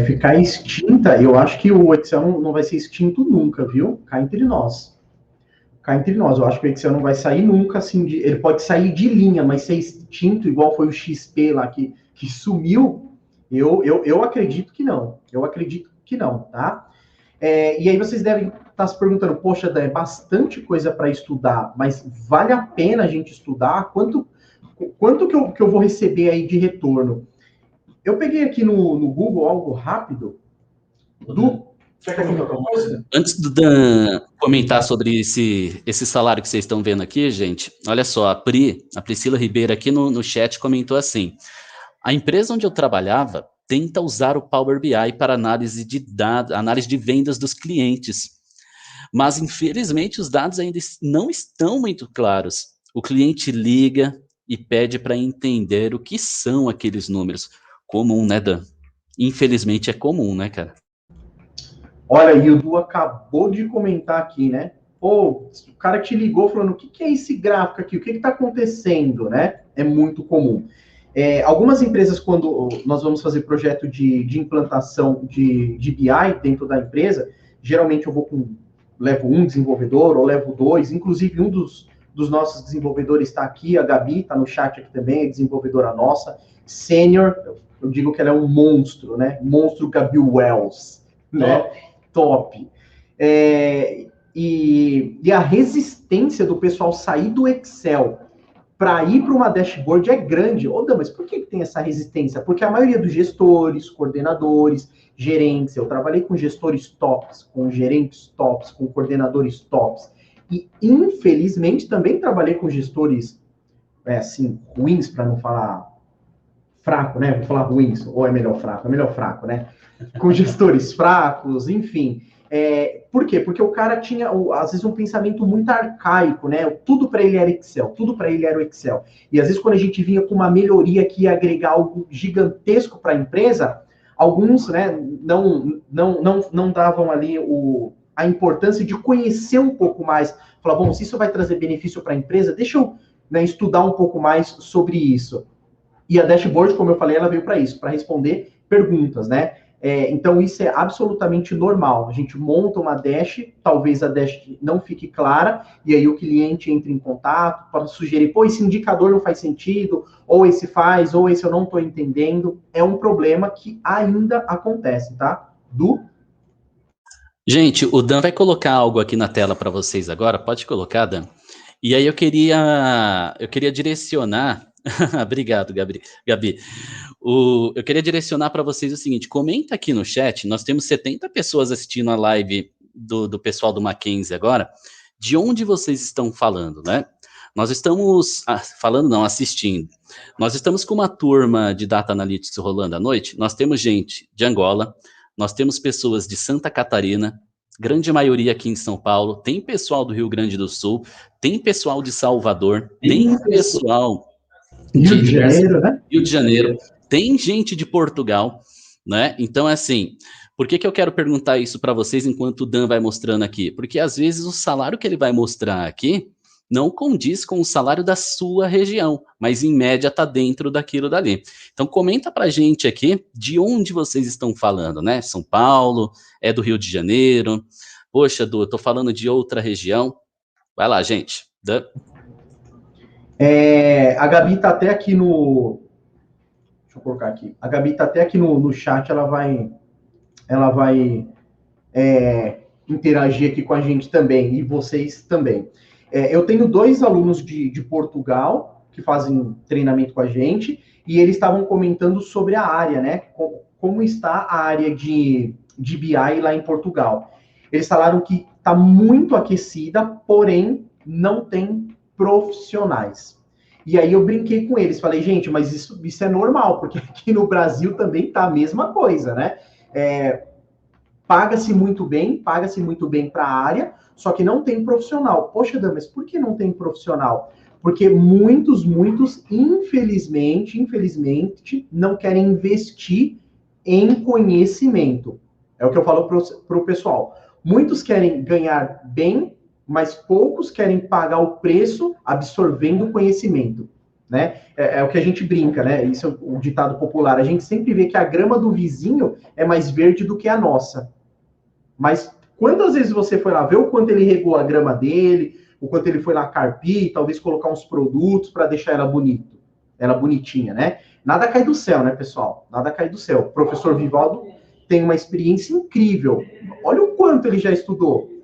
Ficar extinta, eu acho que o Excel não vai ser extinto nunca, viu? Cá entre nós. Cá entre nós, eu acho que o Excel não vai sair nunca, assim, ele pode sair de linha, mas ser extinto, igual foi o XP lá, que sumiu, eu acredito que não. Eu acredito que não, tá? E aí vocês devem estar se perguntando, poxa, Dan, é bastante coisa para estudar, mas vale a pena a gente estudar? Quanto que eu vou receber aí de retorno? Eu peguei aqui no Google algo rápido. Quer comentar alguma coisa? Antes do Dan comentar sobre esse salário que vocês estão vendo aqui, gente, olha só, a Priscila Ribeiro aqui no chat comentou assim: a empresa onde eu trabalhava tenta usar o Power BI para análise de dados, análise de vendas dos clientes. Mas, infelizmente, os dados ainda não estão muito claros. O cliente liga e pede para entender o que são aqueles números. Comum, né, Dan? Infelizmente é comum, né, cara? Olha, e o Du acabou de comentar aqui, né? Pô, o cara te ligou falando, o que é esse gráfico aqui? O que está acontecendo, né? É muito comum. Algumas empresas, quando nós vamos fazer projeto de implantação de BI dentro da empresa, geralmente eu levo um desenvolvedor ou levo dois, inclusive um dos nossos desenvolvedores está aqui, a Gabi está no chat aqui também, é desenvolvedora nossa, sênior, eu digo que ela é um monstro, né? Monstro Gabi Wells, né? Top. E a resistência do pessoal sair do Excel para ir para uma dashboard é grande. Dan, mas por que tem essa resistência? Porque a maioria dos gestores, coordenadores, gerentes, eu trabalhei com gestores tops, com gerentes tops, com coordenadores tops, e infelizmente também trabalhei com gestores assim, ruins, para não falar fraco, né? Vou falar ruins, ou é melhor fraco, né? Com gestores fracos, enfim. Por quê? Porque o cara tinha, às vezes, um pensamento muito arcaico, né? Tudo para ele era Excel, tudo para ele era o Excel. E às vezes, quando a gente vinha com uma melhoria que ia agregar algo gigantesco para a empresa, alguns, né, não davam ali a importância de conhecer um pouco mais. Falar, bom, se isso vai trazer benefício para a empresa, deixa eu, né, estudar um pouco mais sobre isso. E a dashboard, como eu falei, ela veio para isso, para responder perguntas, né? Então, isso é absolutamente normal. A gente monta uma dash, talvez a dash não fique clara, e aí o cliente entra em contato para sugerir, pô, esse indicador não faz sentido, ou esse faz, ou esse eu não estou entendendo. É um problema que ainda acontece, tá? Gente, o Dan vai colocar algo aqui na tela para vocês agora. Pode colocar, Dan. E aí eu queria direcionar. Obrigado, Gabi. Eu queria direcionar para vocês o seguinte: comenta aqui no chat. Nós temos 70 pessoas assistindo a live do pessoal do Mackenzie agora. De onde vocês estão falando, né? Nós estamos assistindo. Nós estamos com uma turma de Data Analytics rolando à noite. Nós temos gente de Angola, nós temos pessoas de Santa Catarina, grande maioria aqui em São Paulo, tem pessoal do Rio Grande do Sul, tem pessoal de Salvador, tem pessoal Rio de Janeiro, né? Rio de Janeiro, tem gente de Portugal, né? Então, assim, por que eu quero perguntar isso para vocês enquanto o Dan vai mostrando aqui? Porque, às vezes, o salário que ele vai mostrar aqui não condiz com o salário da sua região, mas, em média, está dentro daquilo dali. Então, comenta para a gente aqui de onde vocês estão falando, né? São Paulo, é do Rio de Janeiro? Poxa, Edu, eu estou falando de outra região. Vai lá, gente. Dan. A Gabi está até aqui no... Deixa eu colocar aqui. A Gabi está até aqui no chat, ela vai interagir aqui com a gente também, e vocês também. Eu tenho 2 alunos de Portugal que fazem treinamento com a gente, e eles estavam comentando sobre a área, né? Como está a área de BI lá em Portugal. Eles falaram que está muito aquecida, porém não tem profissionais. E aí eu brinquei com eles, falei, gente, mas isso é normal, porque aqui no Brasil também tá a mesma coisa, né? Paga-se muito bem para a área, só que não tem profissional. Poxa, Dan, mas por que não tem profissional? Porque muitos, infelizmente, não querem investir em conhecimento. É o que eu falo para o pessoal. Muitos querem ganhar bem, mas poucos querem pagar o preço absorvendo conhecimento, né? É o que a gente brinca, né? Isso é o ditado popular. A gente sempre vê que a grama do vizinho é mais verde do que a nossa. Mas quantas vezes você foi lá ver o quanto ele regou a grama dele, o quanto ele foi lá carpir, talvez colocar uns produtos para deixar ela bonitinha, né? Nada cai do céu, né, pessoal? Nada cai do céu. O professor Vivaldo tem uma experiência incrível. Olha o quanto ele já estudou.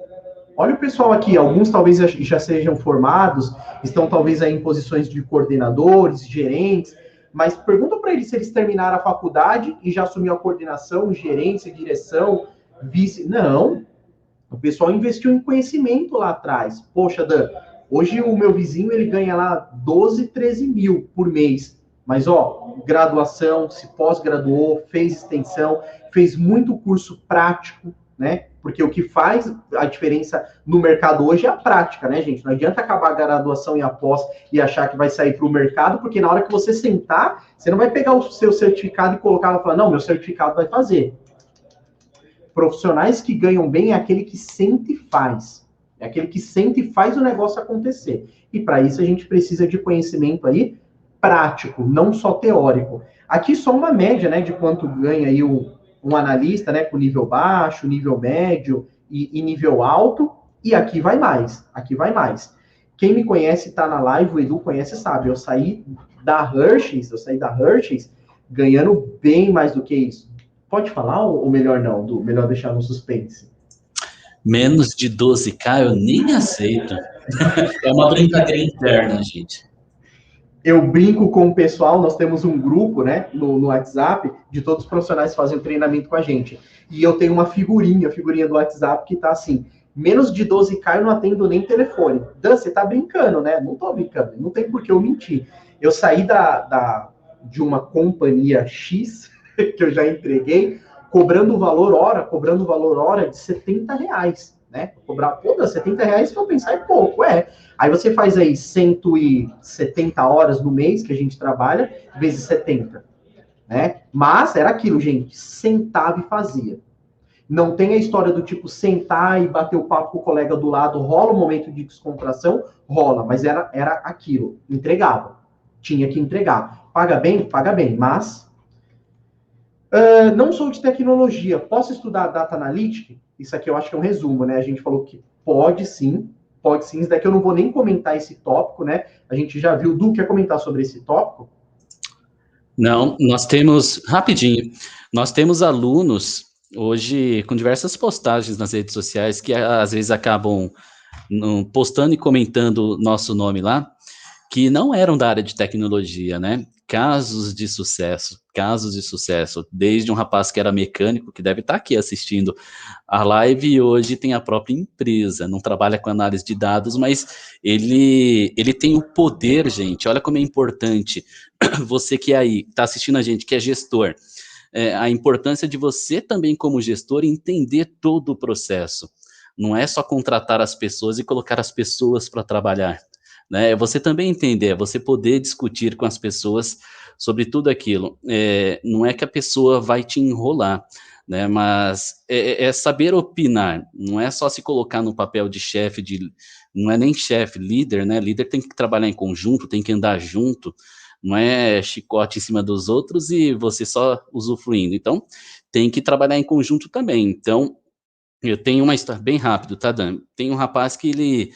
Olha o pessoal aqui, alguns talvez já sejam formados, estão talvez aí em posições de coordenadores, gerentes, mas pergunta para eles se eles terminaram a faculdade e já assumiu a coordenação, gerência, direção, vice. Não, o pessoal investiu em conhecimento lá atrás. Poxa, Dan, hoje o meu vizinho ele ganha lá 12, 13 mil por mês. Mas, graduação, se pós-graduou, fez extensão, fez muito curso prático, né? Porque o que faz a diferença no mercado hoje é a prática, né, gente? Não adianta acabar a graduação e a pós e achar que vai sair para o mercado, porque na hora que você sentar, você não vai pegar o seu certificado e colocar e falar, não, meu certificado vai fazer. Profissionais que ganham bem é aquele que sente e faz. É aquele que sente e faz o negócio acontecer. E para isso a gente precisa de conhecimento aí prático, não só teórico. Aqui só uma média, né, de quanto ganha aí um analista, né, com nível baixo, nível médio e nível alto, e aqui vai mais. Quem me conhece, tá na live, o Edu conhece, sabe, eu saí da Hershey's ganhando bem mais do que isso. Pode falar ou melhor não? Melhor deixar no suspense? Menos de 12K eu nem aceito. É uma brincadeira interna, gente. Eu brinco com o pessoal, nós temos um grupo, né, no WhatsApp, de todos os profissionais que fazem o treinamento com a gente. E eu tenho uma figurinha do WhatsApp que tá assim, menos de 12K eu não atendo nem telefone. Dan, você tá brincando, né? Não tô brincando, não tem por que eu mentir. Eu saí de uma companhia X, que eu já entreguei, cobrando valor hora de R$70, né? Cobrar, pô, R$70 que eu pensar é pouco, Aí você faz aí 170 horas no mês que a gente trabalha, vezes 70, né? Mas era aquilo, gente, sentava e fazia. Não tem a história do tipo sentar e bater o papo com o colega do lado, rola um momento de descontração, rola, mas era aquilo, entregava. Tinha que entregar. Paga bem, mas não sou de tecnologia. Posso estudar Data Analytics? Isso aqui eu acho que é um resumo, né? A gente falou que pode sim. Isso daqui eu não vou nem comentar esse tópico, né? A gente já viu. Du, quer comentar sobre esse tópico? Não, nós temos alunos hoje com diversas postagens nas redes sociais que às vezes acabam postando e comentando nosso nome lá, que não eram da área de tecnologia, né? Casos de sucesso, desde um rapaz que era mecânico, que deve estar aqui assistindo a live e hoje tem a própria empresa, não trabalha com análise de dados, mas ele tem o poder, gente, olha como é importante, você que aí está assistindo a gente, que é gestor, a importância de você também como gestor entender todo o processo, não é só contratar as pessoas e colocar as pessoas para trabalhar, né? Você também entender, você poder discutir com as pessoas sobre tudo aquilo. Não é que a pessoa vai te enrolar, né? Mas é saber opinar, não é só se colocar no papel de chefe, não é nem chefe, líder, né? Líder tem que trabalhar em conjunto, tem que andar junto, não é chicote em cima dos outros e você só usufruindo. Então, tem que trabalhar em conjunto também. Então, eu tenho uma história bem rápido, tá, Dan? Tem um rapaz que ele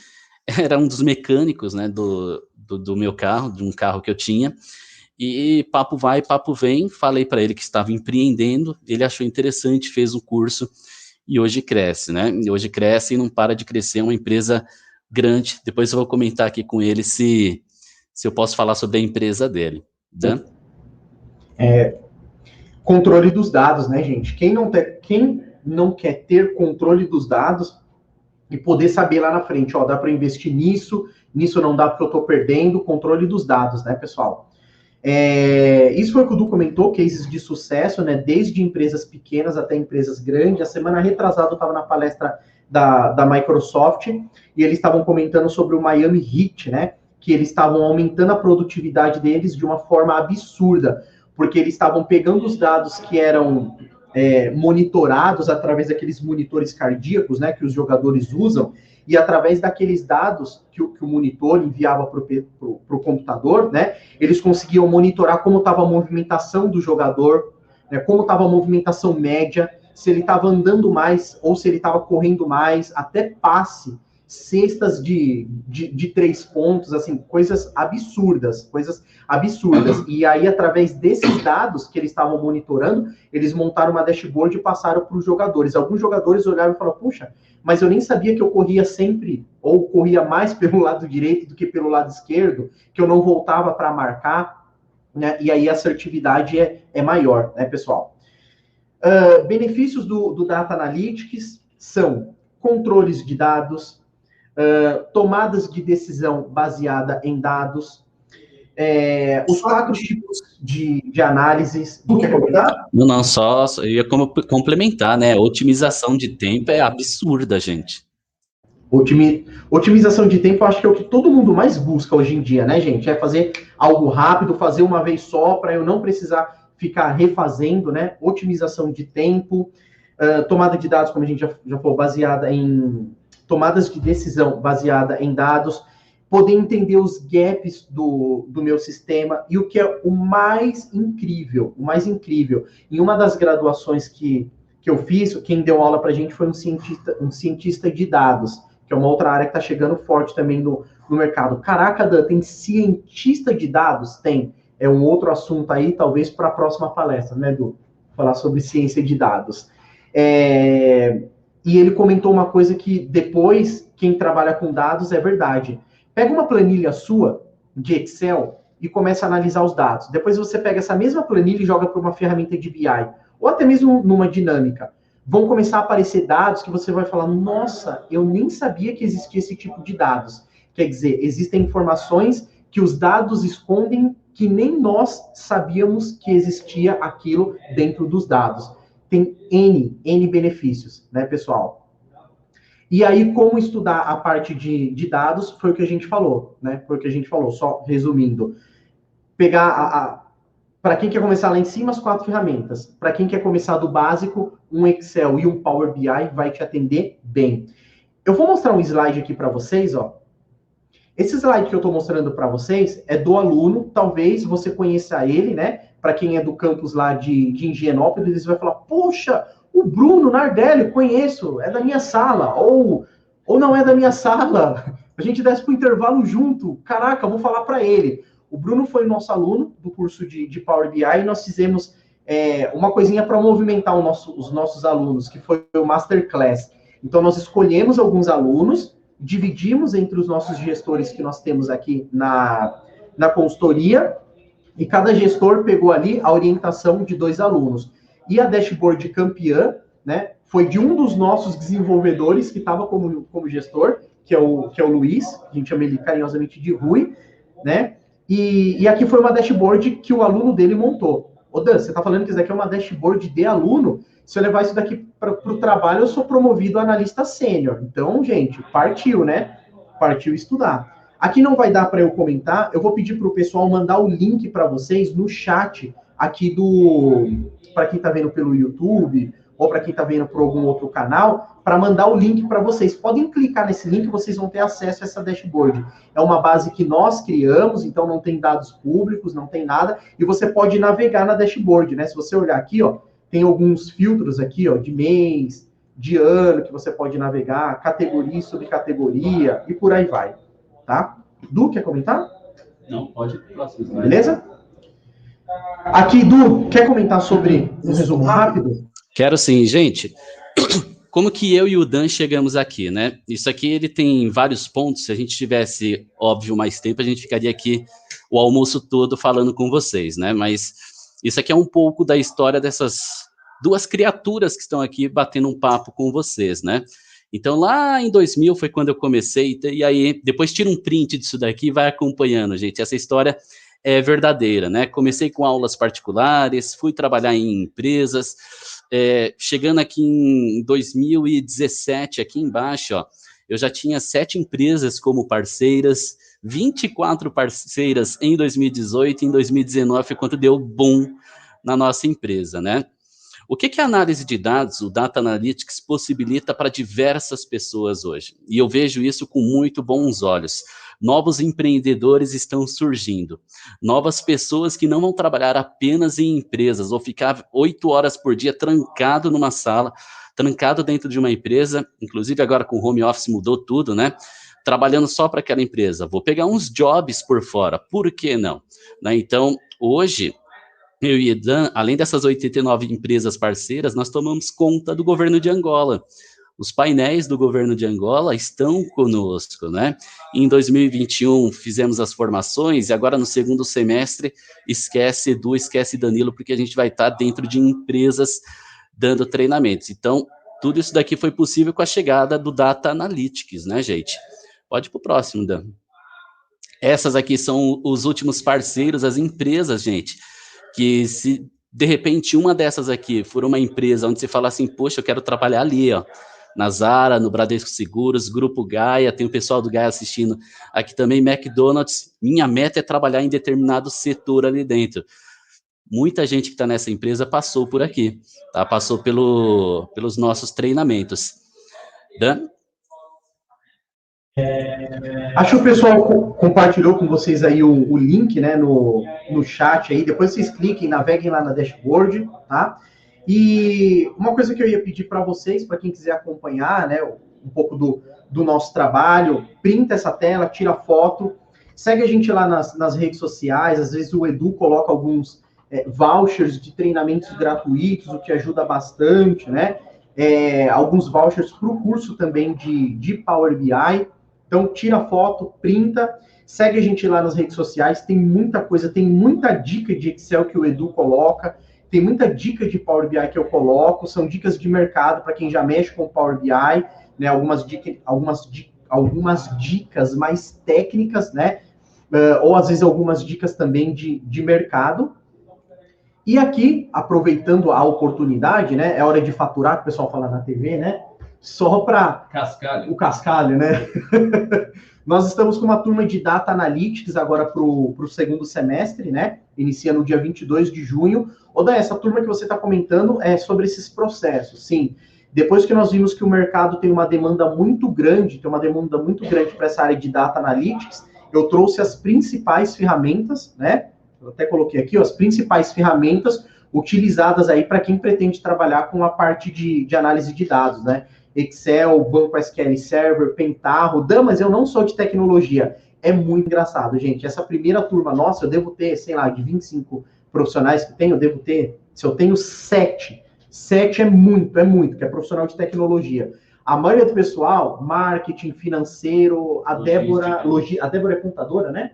era um dos mecânicos, né, do meu carro, de um carro que eu tinha, e papo vai, papo vem, falei para ele que estava empreendendo, ele achou interessante, fez o curso, e hoje cresce, né? E hoje cresce e não para de crescer, é uma empresa grande. Depois eu vou comentar aqui com ele se eu posso falar sobre a empresa dele. Dan? Controle dos dados, né, gente? Quem não quer ter controle dos dados e poder saber lá na frente, ó, dá para investir nisso não dá porque eu estou perdendo, controle dos dados, né, pessoal? Isso foi o que o Du comentou, cases de sucesso, né, desde empresas pequenas até empresas grandes. A semana retrasada eu estava na palestra da Microsoft e eles estavam comentando sobre o Miami Heat, né, que eles estavam aumentando a produtividade deles de uma forma absurda, porque eles estavam pegando os dados que eram monitorados através daqueles monitores cardíacos, né, que os jogadores usam, e através daqueles dados que o monitor enviava para o computador, né, eles conseguiam monitorar como estava a movimentação do jogador, né, como estava a movimentação média, se ele estava andando mais ou se ele estava correndo mais, até passe, cestas de 3 pontos, assim, coisas absurdas. E aí, através desses dados que eles estavam monitorando, eles montaram uma dashboard e passaram para os jogadores. Alguns jogadores olharam e falaram, puxa, mas eu nem sabia que eu corria sempre, ou corria mais pelo lado direito do que pelo lado esquerdo, que eu não voltava para marcar, né? E aí a assertividade é maior, né, pessoal? Benefícios do Data Analytics são controles de dados, tomadas de decisão baseada em dados, os 4 tipos de análises. Não quer comentar? Não, só eu ia complementar, né? A otimização de tempo é absurda, gente. Otimização de tempo, eu acho que é o que todo mundo mais busca hoje em dia, né, gente? É fazer algo rápido, fazer uma vez só, para eu não precisar ficar refazendo, né? Otimização de tempo, tomada de dados, como a gente já falou, baseada em tomadas de decisão baseada em dados, poder entender os gaps do meu sistema, e o que é o mais incrível, em uma das graduações que eu fiz, quem deu aula para a gente foi um cientista de dados, que é uma outra área que está chegando forte também no mercado. Caraca, Dan, tem cientista de dados? Tem. É um outro assunto aí, talvez para a próxima palestra, né, Edu? Falar sobre ciência de dados. E ele comentou uma coisa que depois, quem trabalha com dados, é verdade. Pega uma planilha sua, de Excel, e começa a analisar os dados. Depois você pega essa mesma planilha e joga para uma ferramenta de BI, ou até mesmo numa dinâmica. Vão começar a aparecer dados que você vai falar, nossa, eu nem sabia que existia esse tipo de dados. Quer dizer, existem informações que os dados escondem que nem nós sabíamos que existia aquilo dentro dos dados. Tem N benefícios, né, pessoal? E aí, como estudar a parte de dados, foi o que a gente falou, né? Foi o que a gente falou, só resumindo. Pegar para quem quer começar lá em cima, as 4 ferramentas. Para quem quer começar do básico, um Excel e um Power BI vai te atender bem. Eu vou mostrar um slide aqui para vocês, ó. Esse slide que eu estou mostrando para vocês é do aluno, talvez você conheça ele, né? Para quem é do campus lá de Higienópolis, eles vai falar, poxa, o Bruno Nardelli, conheço, é da minha sala, ou não é da minha sala, a gente desce para o intervalo junto, caraca, vou falar para ele. O Bruno foi nosso aluno do curso de Power BI e nós fizemos uma coisinha para movimentar os nossos alunos, que foi o Masterclass. Então, nós escolhemos alguns alunos, dividimos entre os nossos gestores que nós temos aqui na consultoria, e cada gestor pegou ali a orientação de 2 alunos. E a dashboard campeã, né, foi de um dos nossos desenvolvedores que estava como gestor, que é o Luiz, a gente chama ele carinhosamente de Rui, né? E aqui foi uma dashboard que o aluno dele montou. Ô Dan, você está falando que isso daqui é uma dashboard de aluno? Se eu levar isso daqui para o trabalho, eu sou promovido a analista sênior. Então, gente, partiu, né? Partiu estudar. Aqui não vai dar para eu comentar, eu vou pedir para o pessoal mandar o link para vocês no chat aqui para quem está vendo pelo YouTube, ou para quem está vendo por algum outro canal, para mandar o link para vocês. Podem clicar nesse link, vocês vão ter acesso a essa dashboard. É uma base que nós criamos, então não tem dados públicos, não tem nada, e você pode navegar na dashboard, né? Se você olhar aqui, ó, tem alguns filtros aqui, ó, de mês, de ano, que você pode navegar, categoria, subcategoria, e por aí vai, tá? Du, quer comentar? Não, pode ir para o próximo. Beleza? Aqui, Du, quer comentar sobre um resumo rápido? Quero sim, gente. Como que eu e o Dan chegamos aqui, né? Isso aqui, ele tem vários pontos. Se a gente tivesse, óbvio, mais tempo, a gente ficaria aqui o almoço todo falando com vocês, né? Mas isso aqui é um pouco da história dessas duas criaturas que estão aqui batendo um papo com vocês, né? Então, lá em 2000 foi quando eu comecei, e aí depois tira um print disso daqui e vai acompanhando, gente. Essa história é verdadeira, né? Comecei com aulas particulares, fui trabalhar em empresas, chegando aqui em 2017, aqui embaixo, ó, eu já tinha 7 empresas como parceiras, 24 parceiras em 2018, em 2019 foi quando deu boom na nossa empresa, né? O que a análise de dados, o Data Analytics, possibilita para diversas pessoas hoje? E eu vejo isso com muito bons olhos. Novos empreendedores estão surgindo. Novas pessoas que não vão trabalhar apenas em empresas ou ficar 8 horas por dia trancado numa sala, trancado dentro de uma empresa, inclusive agora com o home office mudou tudo, né? Trabalhando só para aquela empresa. Vou pegar uns jobs por fora, por que não? Né? Então, hoje, eu e Dan, além dessas 89 empresas parceiras, nós tomamos conta do governo de Angola. Os painéis do governo de Angola estão conosco, né? Em 2021 fizemos as formações e agora no segundo semestre esquece Edu, esquece Danilo, porque a gente vai estar dentro de empresas dando treinamentos. Então, tudo isso daqui foi possível com a chegada do Data Analytics, né, gente? Pode ir para o próximo, Dan. Essas aqui são os últimos parceiros, as empresas, gente, que se de repente uma dessas aqui for uma empresa onde você fala assim, poxa, eu quero trabalhar ali, ó, na Zara, no Bradesco Seguros, Grupo Gaia, tem o pessoal do Gaia assistindo aqui também, McDonald's, minha meta é trabalhar em determinado setor ali dentro. Muita gente que está nessa empresa passou por aqui, tá? Passou pelos nossos treinamentos. Dan? Acho que o pessoal compartilhou com vocês aí o link, né, no chat aí. Depois vocês cliquem, naveguem lá na dashboard, tá? E uma coisa que eu ia pedir para vocês, para quem quiser acompanhar, né, um pouco do nosso trabalho, printa essa tela, tira foto, segue a gente lá nas redes sociais. Às vezes o Edu coloca alguns vouchers de treinamentos gratuitos, o que ajuda bastante, né? Alguns vouchers para o curso também de Power BI. Então, tira foto, printa, segue a gente lá nas redes sociais, tem muita coisa, tem muita dica de Excel que o Edu coloca, tem muita dica de Power BI que eu coloco, são dicas de mercado para quem já mexe com Power BI, né? Algumas dicas mais técnicas, né? Ou às vezes algumas dicas também de mercado. E aqui, aproveitando a oportunidade, né? É hora de faturar, que o pessoal fala na TV, né? Só para o cascalho, né? Nós estamos com uma turma de Data Analytics agora para o segundo semestre, né? Inicia no dia 22 de junho. Oda, essa turma que você está comentando é sobre esses processos. Sim, depois que nós vimos que o mercado tem uma demanda muito grande, para essa área de Data Analytics, eu trouxe as principais ferramentas, né? Eu até coloquei aqui, ó, as principais ferramentas utilizadas aí para quem pretende trabalhar com a parte de análise de dados, né? Excel, Banco SQL Server, Pentaho. Mas eu não sou de tecnologia. É muito engraçado, gente. Essa primeira turma nossa, eu devo ter, sei lá, de 25 profissionais que tenho, eu devo ter, se eu tenho 7. 7 é muito, que é profissional de tecnologia. A maioria do pessoal, marketing, financeiro, a Débora é contadora, né?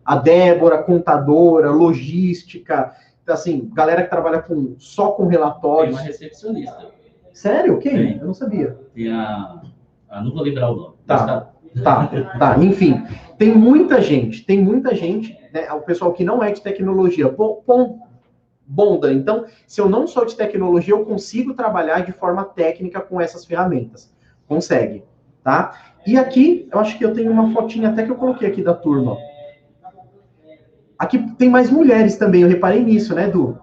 A Débora, contadora, logística, assim, galera que trabalha só com relatórios. Tem uma recepcionista. Sério? Quem? Tem. Eu não sabia. Tem não vou lembrar o nome. Tá. Enfim, tem muita gente, né? O pessoal que não é de tecnologia. Bom, Dan, então, se eu não sou de tecnologia, eu consigo trabalhar de forma técnica com essas ferramentas. Consegue. tá? E aqui, eu acho que eu tenho uma fotinha até que eu coloquei aqui da turma. Aqui tem mais mulheres também, eu reparei nisso, né, Edu?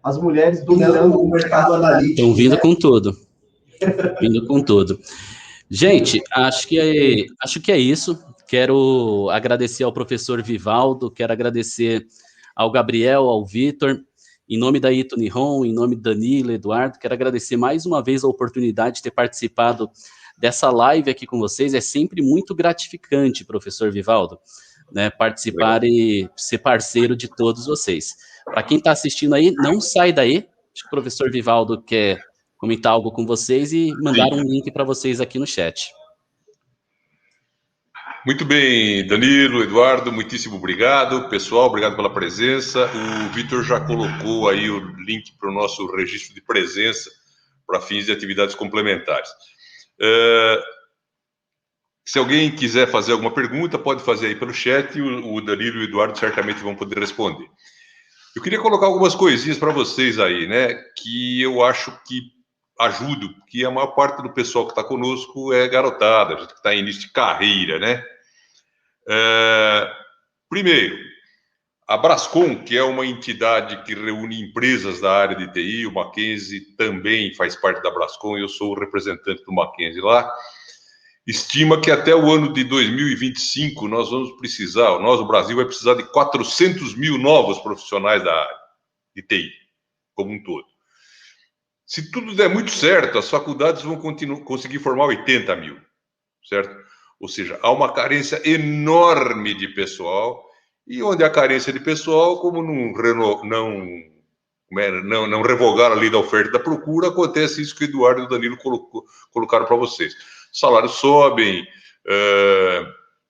As mulheres dominando o mercado analítico. Estão vindo com tudo. Vindo com tudo. Gente, acho que é isso. Quero agradecer ao professor Vivaldo, quero agradecer ao Gabriel, ao Vitor, em nome da Ito Nihon, em nome do Danilo, Eduardo, quero agradecer mais uma vez a oportunidade de ter participado dessa live aqui com vocês. É sempre muito gratificante, professor Vivaldo, né, participar e ser parceiro de todos vocês. Para quem está assistindo aí, não sai daí. Acho que o professor Vivaldo quer comentar algo com vocês e mandar um link para vocês aqui no chat. Muito bem, Danilo, Eduardo, muitíssimo obrigado. Pessoal, obrigado pela presença. O Vitor já colocou aí o link para o nosso registro de presença para fins de atividades complementares. Se alguém quiser fazer alguma pergunta, pode fazer aí pelo chat e o Danilo e o Eduardo certamente vão poder responder. Eu queria colocar algumas coisinhas para vocês aí, né, que eu acho que ajudam, que a maior parte do pessoal que está conosco é garotada, a gente que está em início de carreira, né? Primeiro, a Brascom, que é uma entidade que reúne empresas da área de TI, o Mackenzie também faz parte da Brascom, eu sou o representante do Mackenzie lá, estima que até o ano de 2025 nós vamos precisar, o Brasil vai precisar de 400 mil novos profissionais da área de TI, como um todo. Se tudo der muito certo, as faculdades vão conseguir formar 80 mil, certo? Ou seja, há uma carência enorme de pessoal, e onde há carência de pessoal, como não revogar a lei da oferta e da procura, acontece isso que o Eduardo e o Danilo colocaram para vocês. Salários sobem,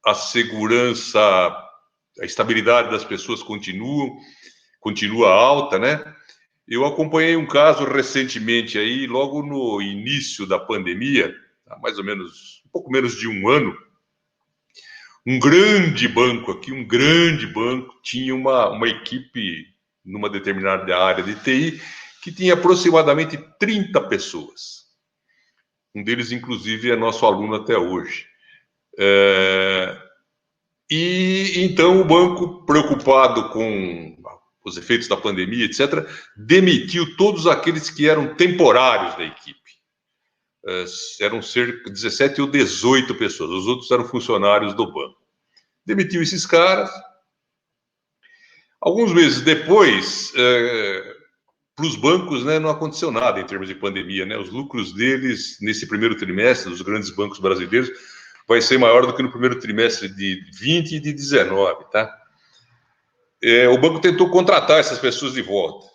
a segurança, a estabilidade das pessoas continua alta, né? Eu acompanhei um caso recentemente aí, logo no início da pandemia, há mais ou menos, um pouco menos de um ano, um grande banco tinha uma equipe numa determinada área de TI que tinha aproximadamente 30 pessoas. Um deles, inclusive, é nosso aluno até hoje. E então o banco, preocupado com os efeitos da pandemia, etc., demitiu todos aqueles que eram temporários da equipe. Eram cerca de 17 ou 18 pessoas, os outros eram funcionários do banco. Demitiu esses caras. Alguns meses depois, para os bancos, né, não aconteceu nada em termos de pandemia, né? Os lucros deles, nesse primeiro trimestre, dos grandes bancos brasileiros, vai ser maior do que no primeiro trimestre de 20 e de 19, tá? O banco tentou contratar essas pessoas de volta.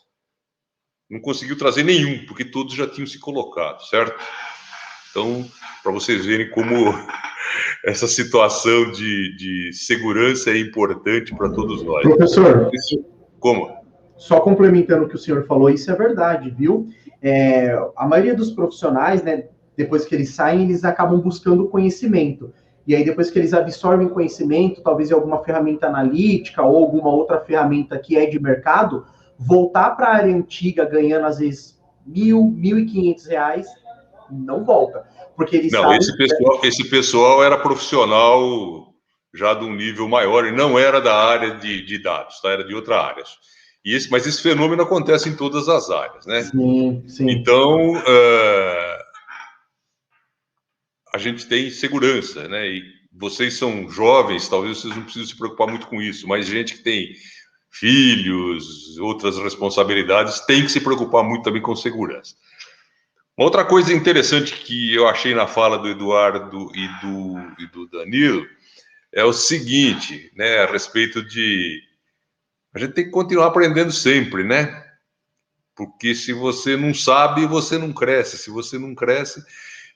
Não conseguiu trazer nenhum, porque todos já tinham se colocado, certo? Então, para vocês verem como essa situação de segurança é importante para todos nós. Professor, como? Só complementando o que o senhor falou, isso é verdade, viu? A maioria dos profissionais, né, depois que eles saem, eles acabam buscando conhecimento. E aí, depois que eles absorvem conhecimento, talvez em alguma ferramenta analítica ou alguma outra ferramenta que é de mercado, voltar para a área antiga ganhando, às vezes, R$1.000, R$1.500, não volta. Porque eles não, sabem... esse pessoal era profissional já de um nível maior e não era da área de dados, tá? Era de outra área. Mas esse fenômeno acontece em todas as áreas, né? Sim, sim. Então, a gente tem segurança, né? E vocês são jovens, talvez vocês não precisem se preocupar muito com isso, mas gente que tem filhos, outras responsabilidades, tem que se preocupar muito também com segurança. Uma outra coisa interessante que eu achei na fala do Eduardo e do Danilo é o seguinte, né, a respeito de... A gente tem que continuar aprendendo sempre, né? Porque se você não sabe, você não cresce. Se você não cresce...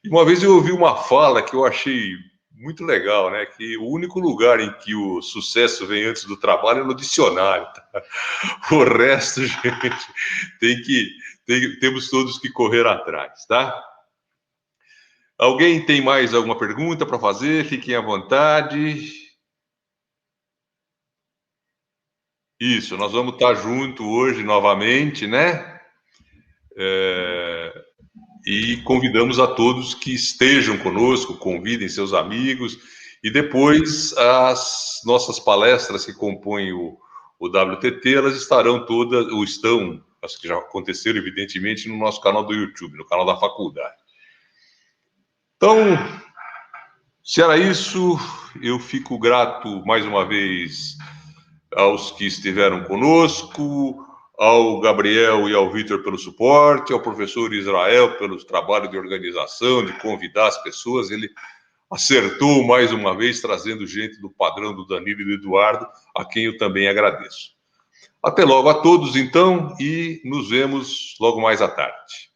E uma vez eu ouvi uma fala que eu achei muito legal, né? Que o único lugar em que o sucesso vem antes do trabalho é no dicionário. Tá? O resto, gente, temos todos que correr atrás, tá? Alguém tem mais alguma pergunta para fazer? Fiquem à vontade. Isso, nós vamos estar juntos hoje novamente, né? E convidamos a todos que estejam conosco, convidem seus amigos, e depois as nossas palestras que compõem o WTT, elas estarão todas, ou estão, as que já aconteceram, evidentemente, no nosso canal do YouTube, no canal da faculdade. Então, se era isso, eu fico grato mais uma vez aos que estiveram conosco, ao Gabriel e ao Vitor pelo suporte, ao professor Israel pelo trabalho de organização, de convidar as pessoas. Ele acertou mais uma vez, trazendo gente do padrão do Danilo e do Eduardo, a quem eu também agradeço. Até logo a todos, então, e nos vemos logo mais à tarde.